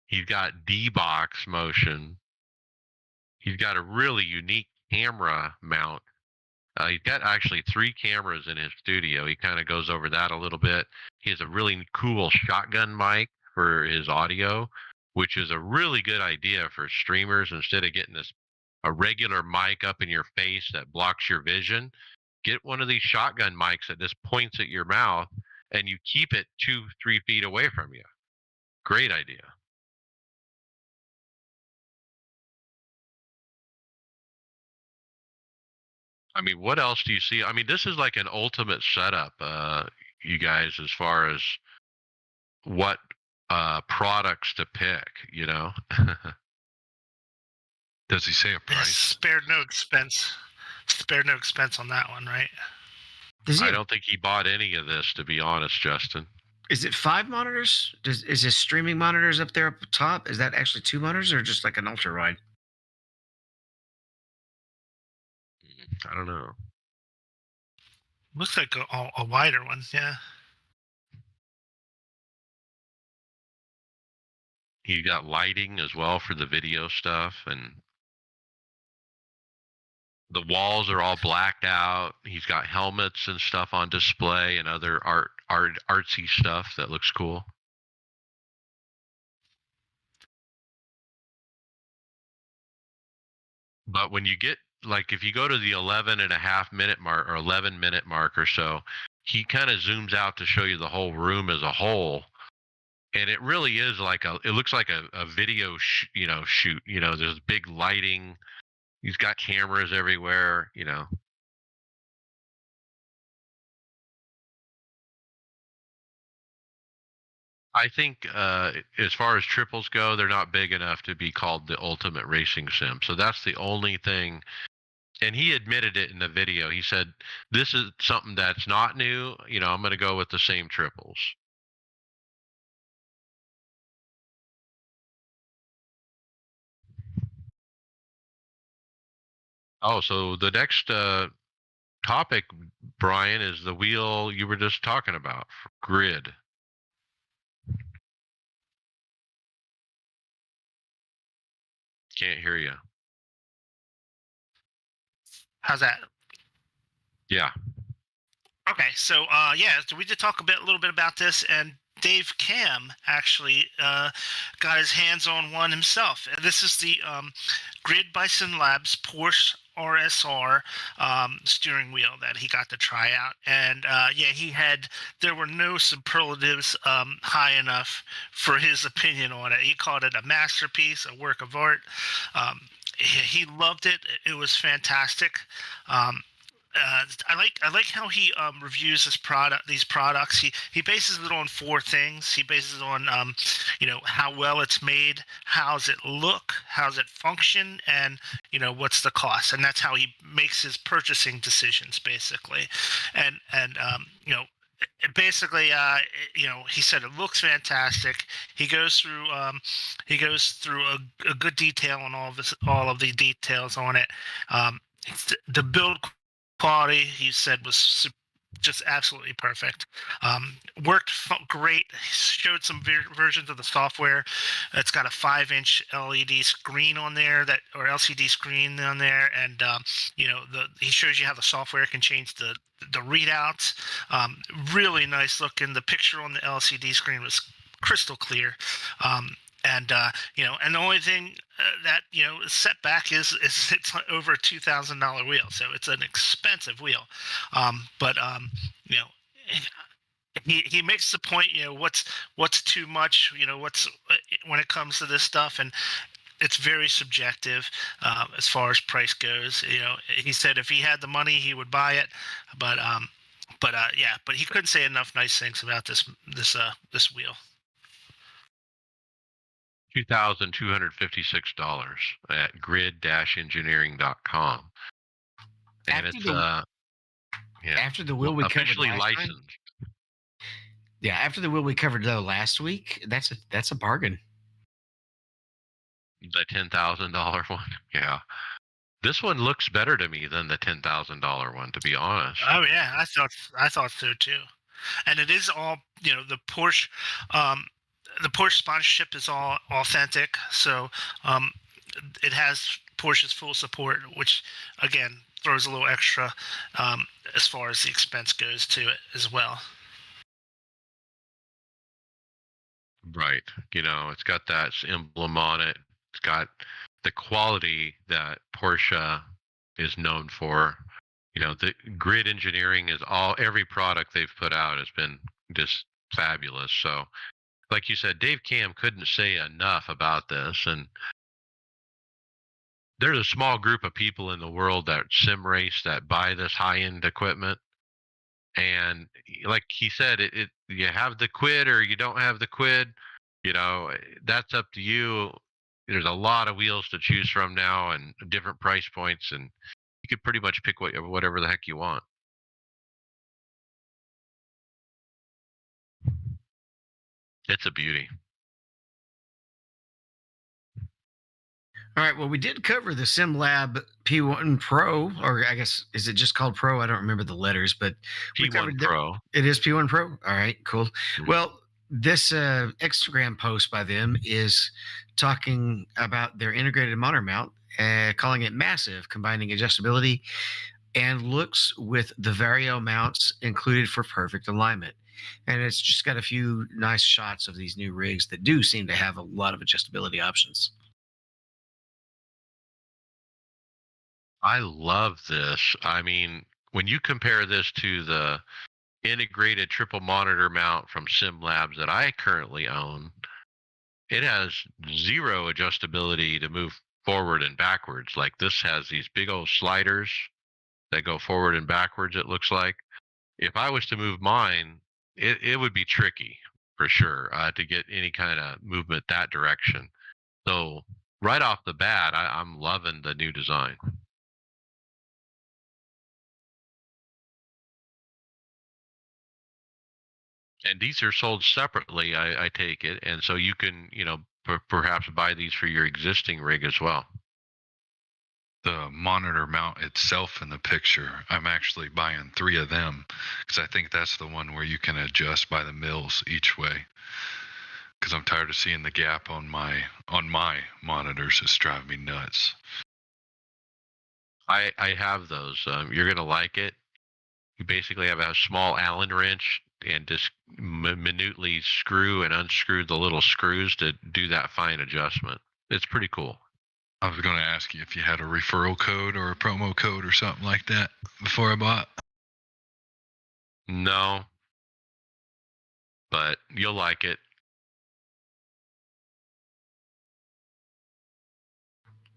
He's got D-box motion. He's got a really unique camera mount. He's got actually 3 cameras in his studio. He kind of goes over that a little bit. He has a really cool shotgun mic for his audio, which is a really good idea for streamers. Instead of getting a regular mic up in your face that blocks your vision, get one of these shotgun mics that just points at your mouth and you keep it 2-3 feet away from you. Great idea. I mean, what else do you see? I mean, this is like an ultimate setup, you guys, as far as what products to pick, you know? Does he say a Yes, price? spared no expense. Spared no expense on that one, right? I don't think he bought any of this, to be honest, Justin. Is it 5 monitors? Is his streaming monitors up there up top? Is that actually 2 monitors or just like an ultra wide? I don't know. Looks like a wider one, yeah. He got lighting as well for the video stuff, and the walls are all blacked out. He's got helmets and stuff on display and other artsy stuff that looks cool. But when you get, like, if you go to the 11.5 minute mark or 11-minute mark or so, he kind of zooms out to show you the whole room as a whole. And it really is like it looks like a video shoot, there's big lighting. He's got cameras everywhere, I think as far as triples go, they're not big enough to be called the ultimate racing sim. So that's the only thing. And he admitted it in the video. He said, this is something that's not new. I'm going to go with the same triples. Oh, so the next topic, Brian, is the wheel you were just talking about, Grid. Can't hear you. How's that? Yeah. Okay, so so we did talk a little bit about this, and Dave Cam actually got his hands on one himself. This is the Grid by Sim Labs Porsche RSR steering wheel that he got to try out, and there were no superlatives high enough for his opinion on it. He called it a masterpiece, a work of art. He loved it. It was fantastic. I like how he reviews these products. He bases it on 4 things. He bases it on how well it's made, how's it look, how's it function, and what's the cost. And that's how he makes his purchasing decisions, basically. And basically he said it looks fantastic. He goes through a good detail on all of the details on it. The build quality, he said, was just absolutely perfect. Worked great. Showed some versions of the software. It's got a 5-inch LED screen on there, or LCD screen on there, and he shows you how the software can change the readouts. Really nice looking. The picture on the LCD screen was crystal clear. And and the only thing that setback is it's over $2,000 wheel, so it's an expensive wheel. But you know, he makes the point. What's too much. What's when it comes to this stuff, and it's very subjective as far as price goes. He said if he had the money, he would buy it, but yeah, but he couldn't say enough nice things about this wheel. $2,256 at grid-engineering.com. And After it's the after the wheel we covered officially last time? licensed. Yeah, after the wheel we covered though last week, that's a bargain. The $10,000 one. Yeah. This one looks better to me than the $10,000 one, to be honest. Oh yeah, I thought so too. And it is all um, the Porsche sponsorship is all authentic, so it has Porsche's full support, which again throws a little extra as far as the expense goes to it as well. Right. It's got that emblem on it. It's got the quality that Porsche is known for. The grid engineering is every product they've put out has been just fabulous. So, like you said, Dave Cam couldn't say enough about this. And there's a small group of people in the world that sim race that buy this high-end equipment. And like he said, you have the quid or you don't have the quid. That's up to you. There's a lot of wheels to choose from now and different price points, and you could pretty much pick whatever the heck you want. It's a beauty. All right. Well, we did cover the SimLab P1 Pro, or I guess is it just called Pro? I don't remember the letters, but we P1 covered Pro. It is P1 Pro. All right, cool. Mhm. Well, this Instagram post by them is talking about their integrated monitor mount, calling it massive, combining adjustability and looks with the Vario mounts included for perfect alignment. And it's just got a few nice shots of these new rigs that do seem to have a lot of adjustability options. I love this. I mean, when you compare this to the integrated triple monitor mount from Sim Labs that I currently own, it has zero adjustability to move forward and backwards. Like this has these big old sliders that go forward and backwards, it looks like. If I was to move mine, it would be tricky for sure to get any kind of movement that direction. So right off the bat, I'm loving the new design. And these are sold separately, I take it, and so you can, perhaps buy these for your existing rig as well. The monitor mount itself in the picture, I'm actually buying 3 of them because I think that's the one where you can adjust by the mills each way. Because I'm tired of seeing the gap on my monitors. It's driving me nuts. I have those. You're gonna like it. You basically have a small Allen wrench and just minutely screw and unscrew the little screws to do that fine adjustment. It's pretty cool. I was going to ask you if you had a referral code or a promo code or something like that before I bought. No, but you'll like it.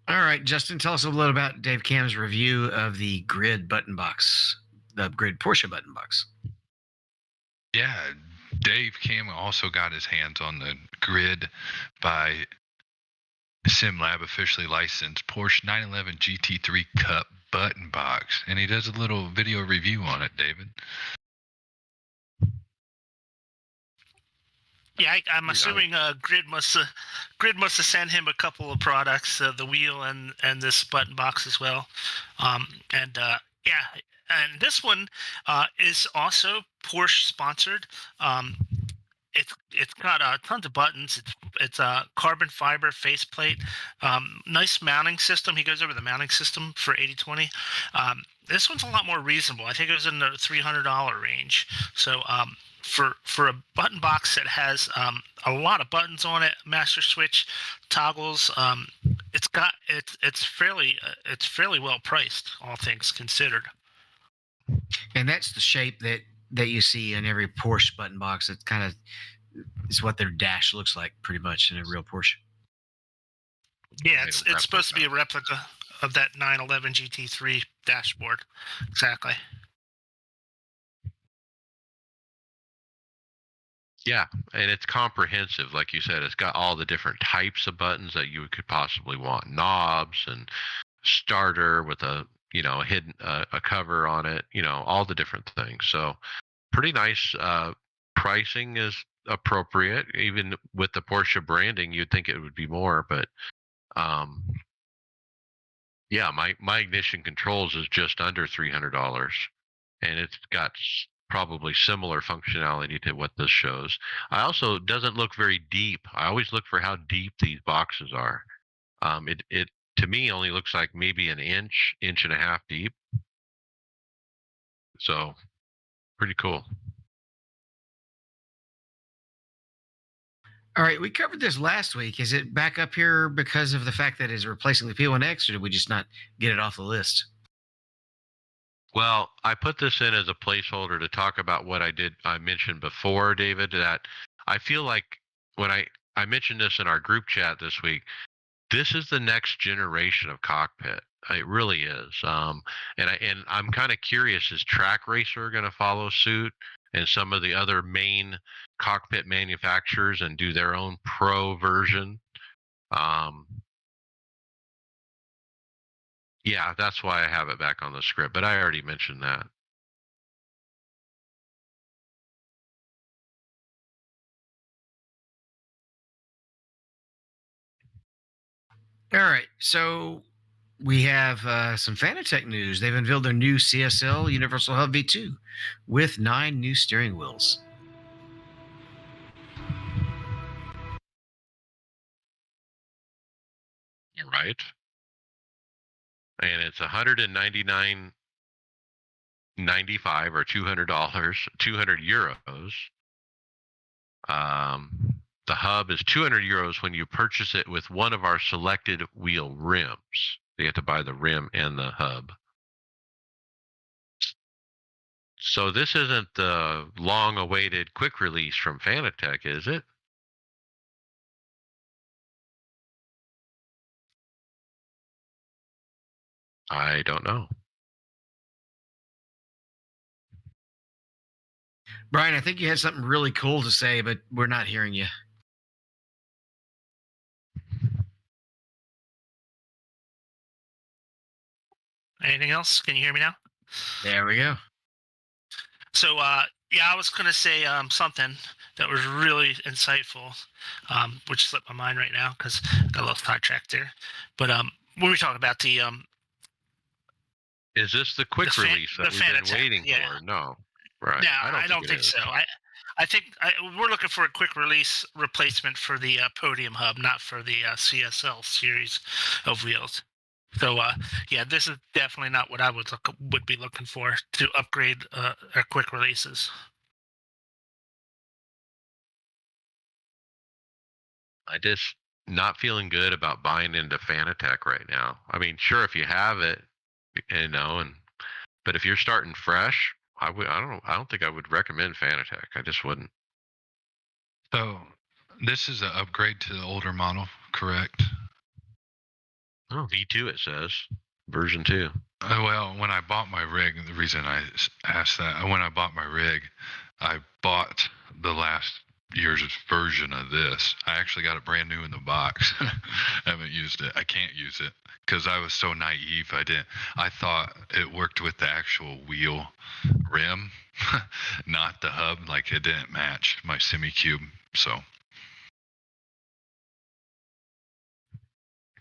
All right, Justin, tell us a little about Dave Cam's review of the Grid button box, the Grid Porsche button box. Yeah, Dave Cam also got his hands on the Grid by SimLab officially licensed Porsche 911 GT3 Cup button box, and he does a little video review on it, David. Yeah, I'm assuming Grid must have sent him a couple of products, the wheel and this button box as well, yeah, and this one is also Porsche sponsored. It's got tons of buttons. It's a carbon fiber faceplate, nice mounting system. He goes over the mounting system for 80/20. This one's a lot more reasonable. I think it was in the $300 range. So for a button box that has a lot of buttons on it, master switch, toggles. It's fairly well priced, all things considered. And that's the shape that you see in every Porsche button box. It kind of is what their dash looks like, pretty much, in a real Porsche. Yeah, Right, it's a supposed to be a replica. replica of that 911 GT3 dashboard. Exactly. Yeah, and it's comprehensive, like you said. It's got all the different types of buttons that you could possibly want, knobs and starter with a hidden a cover on it. All the different things. So pretty nice. Pricing is appropriate, even with the Porsche branding. You'd think it would be more, but um, yeah, my ignition controls is just under $300, and it's got probably similar functionality to what this shows. I also doesn't look very deep. I always look for how deep these boxes are. It to me only looks like maybe an inch and a half deep. So pretty cool. All right, we covered this last week. Is it back up here because of the fact that it's replacing the P1X, or did we just not get it off the list? Well, I put this in as a placeholder to talk about what I mentioned before, David, that I feel like when I mentioned this in our group chat this week, this is the next generation of cockpit. It really is. And I'm kind of curious, is Track Racer going to follow suit and some of the other main cockpit manufacturers and do their own pro version? Yeah, that's why I have it back on the script, but I already mentioned that. All right, so we have some Fanatec news. They've unveiled their new CSL Universal Hub V2 with 9 new steering wheels. Right. And it's 199.95 or $200, 200 euros. The hub is 200 euros when you purchase it with one of our selected wheel rims. You have to buy the rim and the hub. So this isn't the long-awaited quick release from Fanatec, is it? I don't know. Brian, I think you had something really cool to say, but we're not hearing you. Anything else? Can you hear me now? There we go. So, yeah, I was going to say something that was really insightful, which slipped my mind right now because I got a little sidetracked there. But we were talking about the Is this the quick release that the we've been Fanatec, waiting yeah. for? No. Right. No, I don't think think so. I think we're looking for a quick release replacement for the Podium Hub, not for the CSL series of wheels. So yeah, this is definitely not what I would be looking for to upgrade our quick releases. I just not feeling good about buying into Fanatec right now. I mean, sure, if you have it, but if you're starting fresh, I don't think I would recommend Fanatec. I just wouldn't. So this is an upgrade to the older model, correct? Oh, V2 it says, version 2. Well, when I bought my rig, the reason I asked that, when I bought my rig, I bought the last year's version of this. I actually got it brand new in the box. I haven't used it. I can't use it because I was so naive. I thought it worked with the actual wheel rim, not the hub. Like it didn't match my semi-cube. So.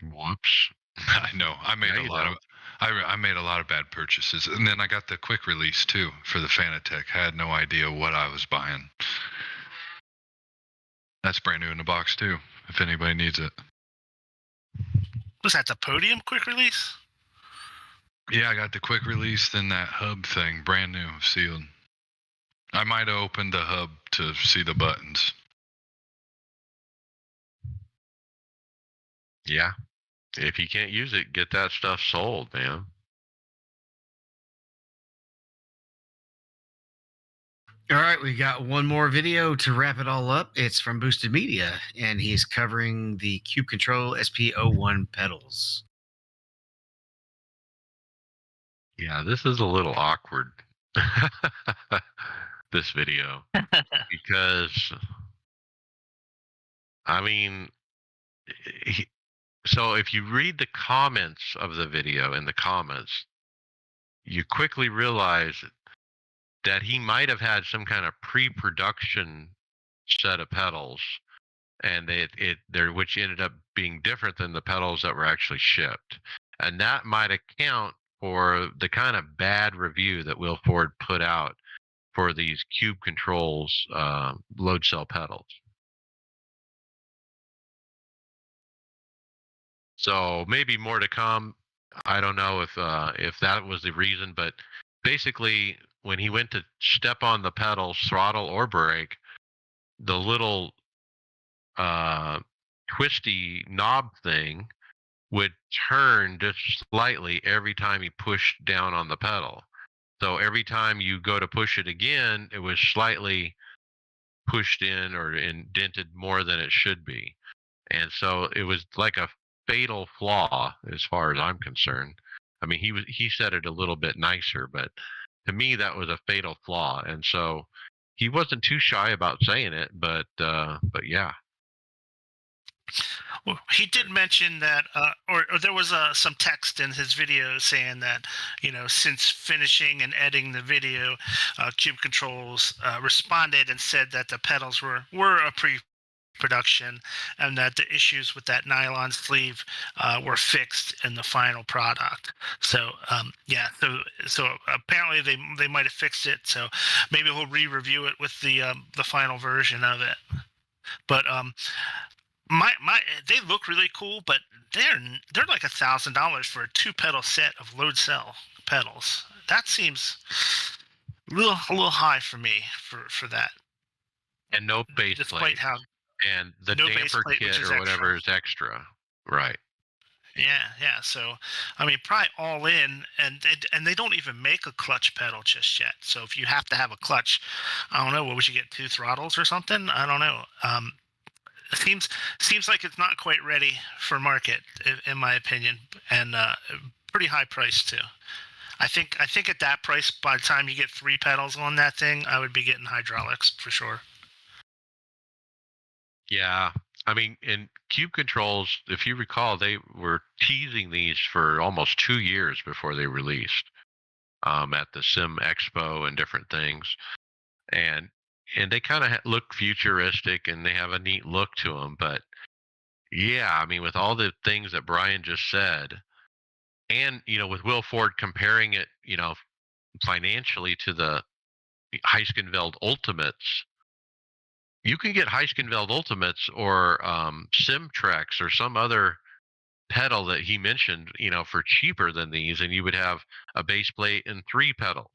Whoops. I know. I made I made a lot of bad purchases, and then I got the quick release too for the Fanatec. I had no idea what I was buying. That's brand new in the box too. If anybody needs it. Was that the Podium quick release? Yeah, I got the quick release, then that hub thing, brand new, sealed. I might have opened the hub to see the buttons. Yeah. If you can't use it, get that stuff sold, man. All right, we got one more video to wrap it all up. It's from Boosted Media, and he's covering the Cube Control SP01 pedals. Yeah, this is a little awkward. This video. Because, I mean, so if you read the comments of the video in the comments, you quickly realize that he might have had some kind of pre-production set of pedals, and which ended up being different than the pedals that were actually shipped, and that might account for the kind of bad review that Will Ford put out for these Cube Controls load cell pedals. So maybe more to come. I don't know if that was the reason, but basically when he went to step on the pedals, throttle or brake, the little twisty knob thing would turn just slightly every time he pushed down on the pedal. So every time you go to push it again, it was slightly pushed in or indented more than it should be. And so it was like a fatal flaw as far as I'm concerned. I mean, he said it a little bit nicer, but to me that was a fatal flaw. And so he wasn't too shy about saying it, but yeah. Well, he did mention that, or there was some text in his video saying that, since finishing and editing the video, Cube Controls responded and said that the pedals were a pre-production, and that the issues with that nylon sleeve were fixed in the final product. So yeah, so apparently they might have fixed it. So maybe we'll re-review it with the final version of it. But my they look really cool, but they're like $1,000 for a 2-pedal set of load cell pedals. That seems a little high for me for that. And no base Despite plate. how And the no base damper plate, which kit is or whatever extra. is extra. Right. Yeah. So, I mean, probably all in, and they don't even make a clutch pedal just yet. So if you have to have a clutch, I don't know, what would you get, 2 throttles or something? I don't know. It seems like it's not quite ready for market, in my opinion, and pretty high price too. I think at that price, by the time you get 3 pedals on that thing, I would be getting hydraulics for sure. Yeah. I mean, in Cube Controls, if you recall, they were teasing these for almost 2 years before they released at the Sim Expo and different things. And they kind of look futuristic and they have a neat look to them. But yeah, I mean, with all the things that Brian just said, and, with Will Ford comparing it, financially to the Heiskenveld Ultimates, you can get Heiskenveld Ultimates or Simtrex or some other pedal that he mentioned, for cheaper than these, and you would have a base plate and 3 pedals,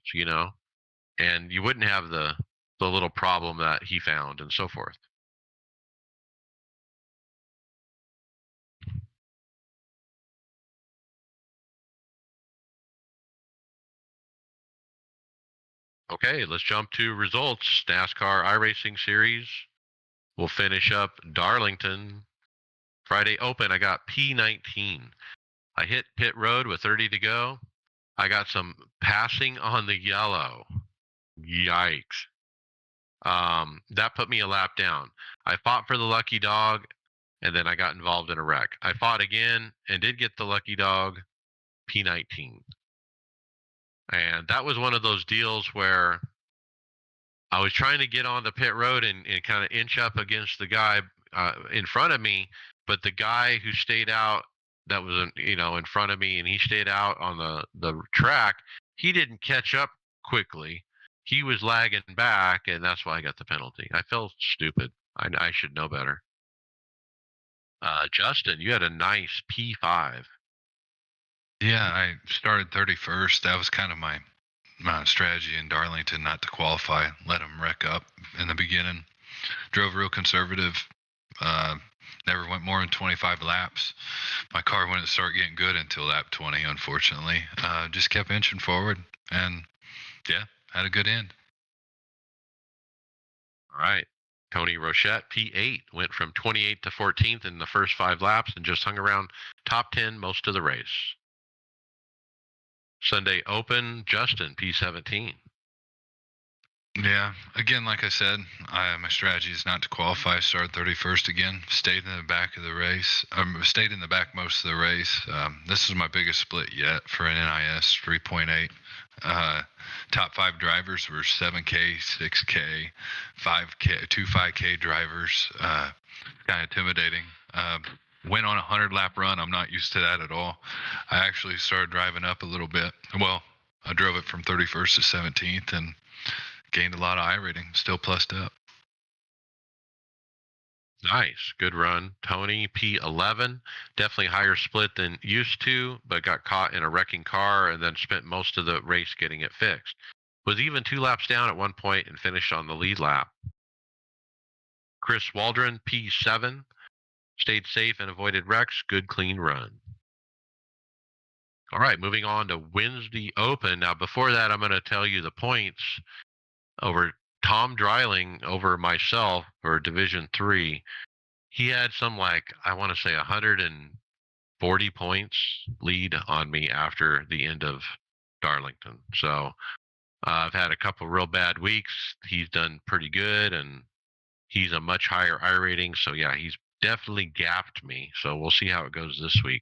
and you wouldn't have the little problem that he found and so forth. Okay, let's jump to results. NASCAR iRacing Series. We'll finish up Darlington. Friday Open, I got P19. I hit pit road with 30 to go. I got some passing on the yellow. Yikes. That put me a lap down. I fought for the lucky dog, and then I got involved in a wreck. I fought again and did get the lucky dog, P19. And that was one of those deals where I was trying to get on the pit road and kind of inch up against the guy in front of me, but the guy who stayed out, that was in front of me, and he stayed out on the track, he didn't catch up quickly. He was lagging back, and that's why I got the penalty. I felt stupid. I should know better. Justin, you had a nice P5. Yeah, I started 31st. That was kind of my strategy in Darlington not to qualify. Let them wreck up in the beginning. Drove real conservative. Never went more than 25 laps. My car wouldn't start getting good until lap 20, unfortunately. Just kept inching forward, and yeah, had a good end. All right. Tony Rochette, P8, went from 28th to 14th in the first 5 laps and just hung around top 10 most of the race. Sunday Open, Justin, P17. Yeah, again, like I said, my strategy is not to qualify. Started 31st again. Stayed in the back of the race. Stayed in the back most of the race. This is my biggest split yet for an NIS 3.8. Top 5 drivers were 7K, 6K, 5K, 5K drivers. Kind of intimidating. Went on a 100-lap run. I'm not used to that at all. I actually started driving up a little bit. Well, I drove it from 31st to 17th and gained a lot of iRating. Still plussed up. Nice. Good run. Tony, P11. Definitely higher split than used to, but got caught in a wrecking car and then spent most of the race getting it fixed. Was even 2 laps down at one point and finished on the lead lap. Chris Waldron, P7. Stayed safe and avoided wrecks. Good, clean run. All right, moving on to Wednesday Open. Now, before that, I'm going to tell you the points over Tom Dreiling over myself for Division 3. He had some, I want to say 140 points lead on me after the end of Darlington. So I've had a couple real bad weeks. He's done pretty good, and he's a much higher iRating. So, yeah, he's definitely gapped me. So we'll see how it goes this week.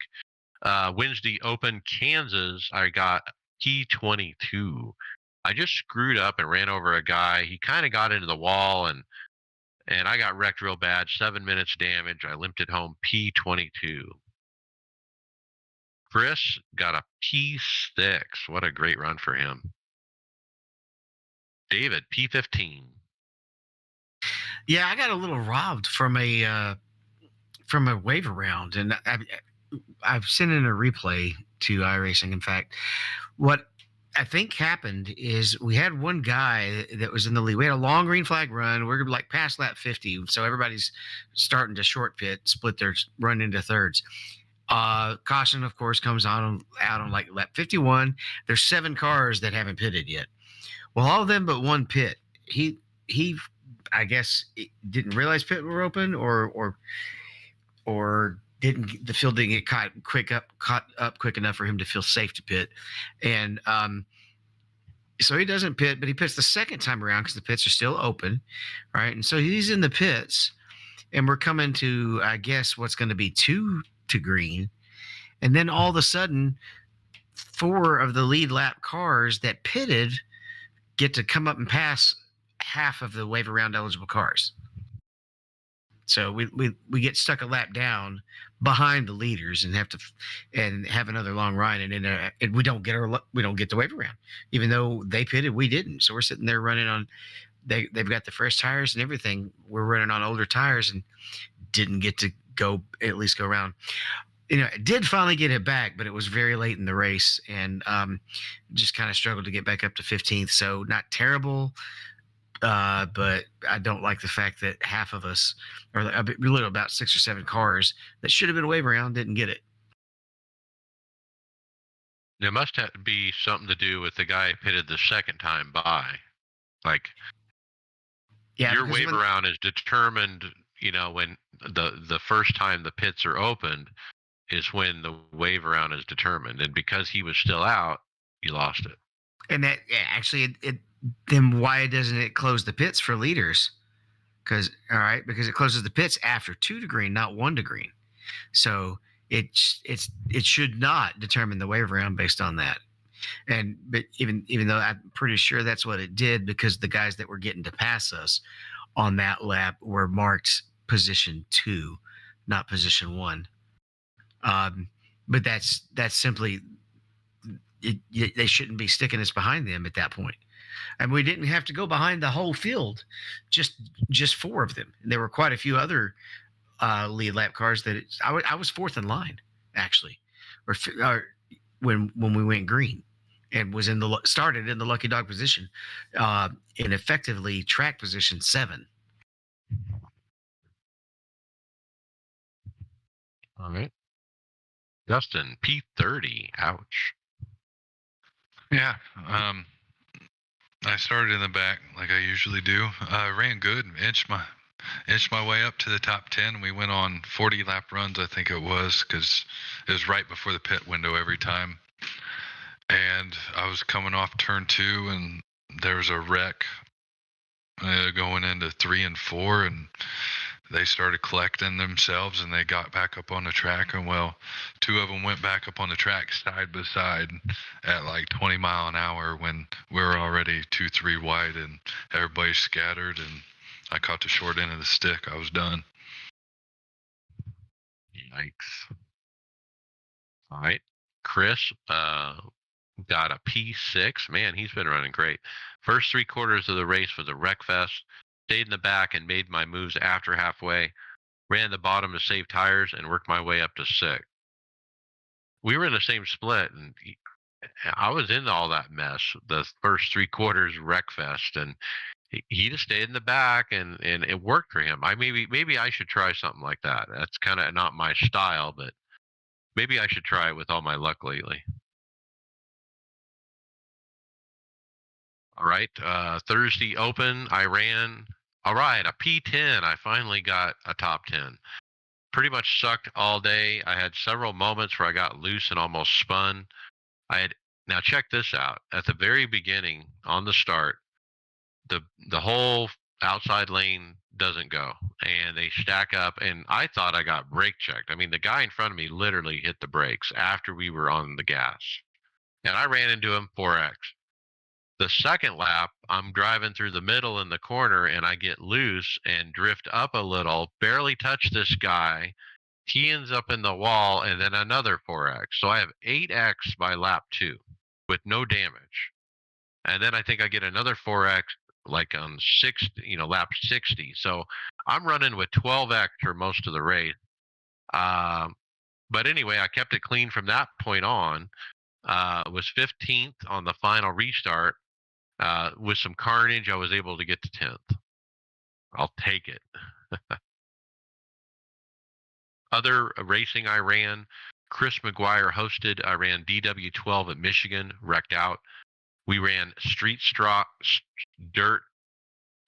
Wednesday Open, Kansas, I got P22. I just screwed up and ran over a guy. He kind of got into the wall, and I got wrecked real bad. 7 minutes damage. I limped it home. P22. Chris got a P6. What a great run for him. David, P15. Yeah, I got a little robbed from a waiver round, and I've sent in a replay to iRacing. In fact, what I think happened is we had one guy that was in the lead. We had a long green flag run. We're past lap 50, so everybody's starting to short pit, split their run into thirds. Caution, of course, comes out on lap 51. There's 7 cars that haven't pitted yet. Well, all of them but one pit. He I guess didn't realize pit were open, or the field didn't get caught up quick enough for him to feel safe to pit, and so he doesn't pit, but he pits the second time around because the pits are still open, right? And so he's in the pits, and we're coming to, I guess, what's going to be 2 to green, and then all of a sudden, 4 of the lead lap cars that pitted get to come up and pass half of the waiver round eligible cars. So we get stuck a lap down behind the leaders and have another long run, and then we don't get the waiver round, even though they pitted, we didn't. So we're sitting there running on they've got the fresh tires and everything. We're running on older tires and didn't get to go around. I did finally get it back, but it was very late in the race, and just kind of struggled to get back up to 15th. So not terrible. But I don't like the fact that half of us, or about 6 or 7 cars that should have been waiver round, didn't get it. It must be something to do with the guy pitted the second time by. Yeah, your waiver round is determined, when the first time the pits are opened is when the waiver round is determined. And because he was still out, you lost it. And that actually then why doesn't it close the pits for leaders? Because it closes the pits after 2 to green, not 1 to green. So it should not determine the waiver round based on that. But even though I'm pretty sure that's what it did, because the guys that were getting to pass us on that lap were marked position 2, not position 1. But that's simply they shouldn't be sticking us behind them at that point. And we didn't have to go behind the whole field, just 4 of them. There were quite a few other lead lap cars that I was 4th in line, actually, or when we went green. and was started in the lucky dog position, in effectively track position 7. All right. Justin, P30. Ouch. Yeah. I started in the back like I usually do. I ran good, inched my way up to the top 10. We went on 40 lap runs, I think it was, because it was right before the pit window every time. And I was coming off turn 2, and there was a wreck going into 3 and 4, and they started collecting themselves, and they got back up on the track. And well, 2 of them went back up on the track side by side at like 20 mile an hour when we were already 2-3 wide, and everybody scattered, and I caught the short end of the stick. I was done. Yikes. All right. Chris got a P6. Man, he's been running great. First 3/4 of the race was a wreck fest. Stayed in the back and made my moves after halfway. Ran the bottom to save tires and worked my way up to 6th. We were in the same split, and I was in all that mess. The first 3/4 wreck fest, and he just stayed in the back, and it worked for him. Maybe I should try something like that. That's kind of not my style, but maybe I should try it with all my luck lately. All right, Thursday Open, I ran. All right, a P10. I finally got a top 10. Pretty much sucked all day. I had several moments where I got loose and almost spun. Now check this out. At the very beginning, on the start, the whole outside lane doesn't go, and they stack up, and I thought I got brake checked. I mean, the guy in front of me literally hit the brakes after we were on the gas, and I ran into him 4x. The second lap, I'm driving through the middle in the corner, and I get loose and drift up a little, barely touch this guy. He ends up in the wall, and then another 4x. So I have 8x by lap 2 with no damage. And then I think I get another 4x like on lap 60. So I'm running with 12x for most of the race. But anyway, I kept it clean from that point on. Was 15th on the final restart. With some carnage, I was able to get to 10th. I'll take it. Other racing I ran, Chris McGuire hosted. I ran DW12 at Michigan, wrecked out. We ran dirt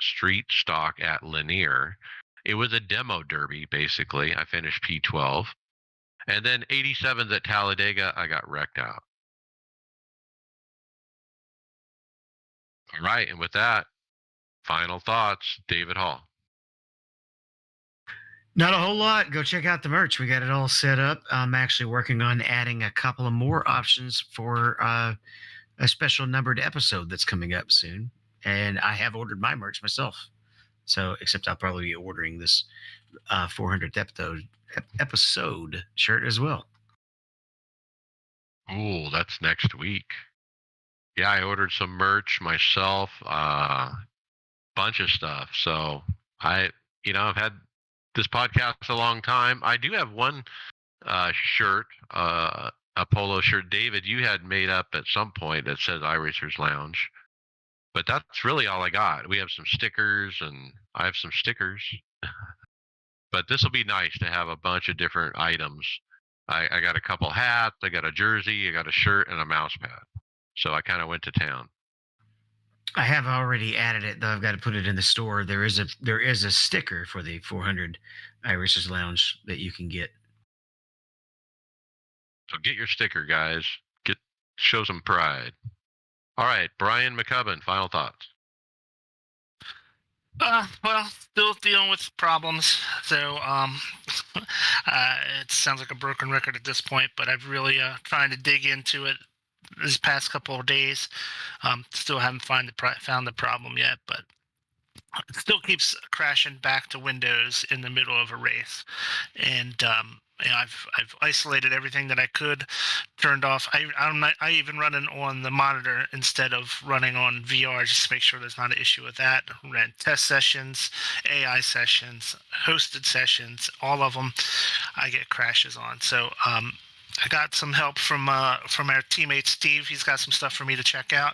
street stock at Lanier. It was a demo derby, basically. I finished P12. And then 87s at Talladega, I got wrecked out. All right, and with that, final thoughts, David Hall. Not a whole lot. Go check out the merch. We got it all set up. I'm actually working on adding a couple of more options for a special numbered episode that's coming up soon. And I have ordered my merch myself. So, except I'll probably be ordering this 400th episode shirt as well. Ooh, that's next week. Yeah, I ordered some merch myself, bunch of stuff. So I've had this podcast a long time. I do have one shirt, a polo shirt, David, you had made up at some point that says iRacers Lounge. But that's really all I got. We have some stickers, and I have some stickers. But this will be nice to have a bunch of different items. I got a couple hats, I got a jersey, I got a shirt, and a mouse pad. So I kind of went to town. I have already added it, though. I've got to put it in the store. There is a sticker for the 400 iRacers Lounge that you can get. So get your sticker, guys. Show some pride. All right, Brian McCubbin, final thoughts. Well, still dealing with problems. So it sounds like a broken record at this point, but I've really trying to dig into it these past couple of days. Still haven't found the problem yet, but it still keeps crashing back to Windows in the middle of a race. And I've isolated everything that I could, turned off. I even running on the monitor instead of running on VR just to make sure there's not an issue with that. Ran test sessions, AI sessions, hosted sessions, all of them I get crashes on. So I got some help from our teammate Steve. He's got some stuff for me to check out,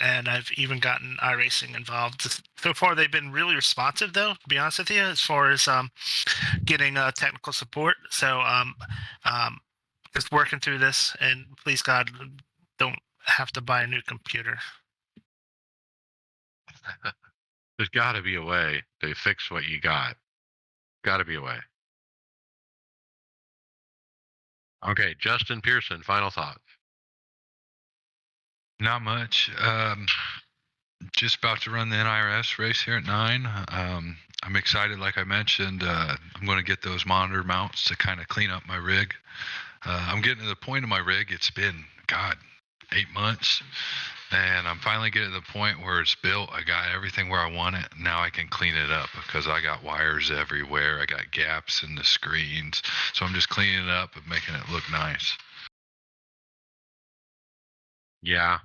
and I've even gotten iRacing involved. So far, they've been really responsive, though. To be honest with you, as far as getting technical support. So um, just working through this, and please God, don't have to buy a new computer. There's got to be a way to fix what you got. Got to be a way. Okay, Justin Pearson, final thoughts. Not much. Just about to run the NIRS race here at 9. I'm excited, like I mentioned. I'm going to get those monitor mounts to kind of clean up my rig. I'm getting to the point of my rig. It's been, God, 8 months. And I'm finally getting to the point where it's built. I got everything where I want it. Now I can clean it up because I got wires everywhere. I got gaps in the screens. So I'm just cleaning it up and making it look nice. Yeah.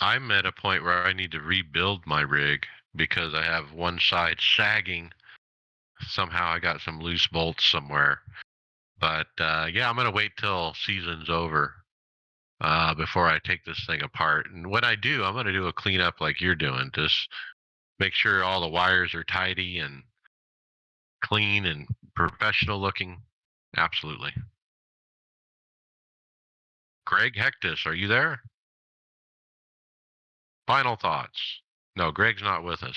I'm at a point where I need to rebuild my rig because I have one side sagging. Somehow I got some loose bolts somewhere. But yeah, I'm going to wait till season's over before I take this thing apart. And when I do, I'm going to do a cleanup like you're doing. Just make sure all the wires are tidy and clean and professional looking. Absolutely. Greg Hectus, are you there? Final thoughts. No, Greg's not with us.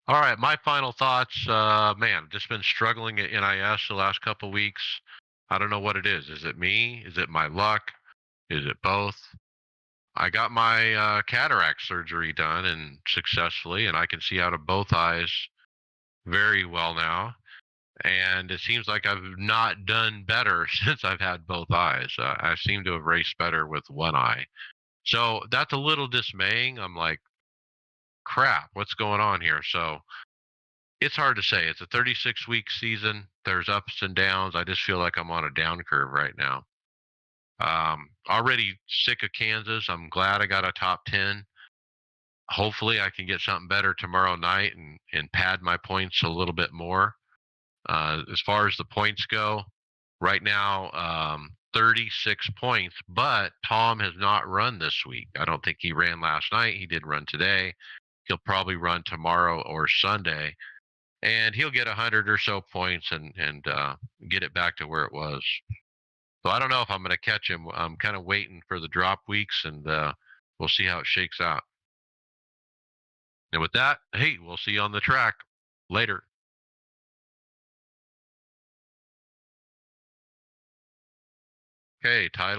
All right, my final thoughts. Man, just been struggling at NIS the last couple weeks. I don't know what it is. Is it me? Is it my luck? Is it both? I got my cataract surgery done and successfully, and I can see out of both eyes very well now. And it seems like I've not done better since I've had both eyes. I seem to have raced better with one eye. So that's a little dismaying. I'm like, crap, what's going on here? So it's hard to say. It's a 36-week season. There's ups and downs. I just feel like I'm on a down curve right now. Already sick of Kansas. I'm glad I got a top 10. Hopefully I can get something better tomorrow night and pad my points a little bit more. As far as the points go, right now, 36 points, but Tom has not run this week. I don't think he ran last night. He did run today. He'll probably run tomorrow or Sunday, and he'll get 100 or so points and get it back to where it was. So I don't know if I'm going to catch him. I'm kind of waiting for the drop weeks, and we'll see how it shakes out. And with that, hey, we'll see you on the track later. Okay, title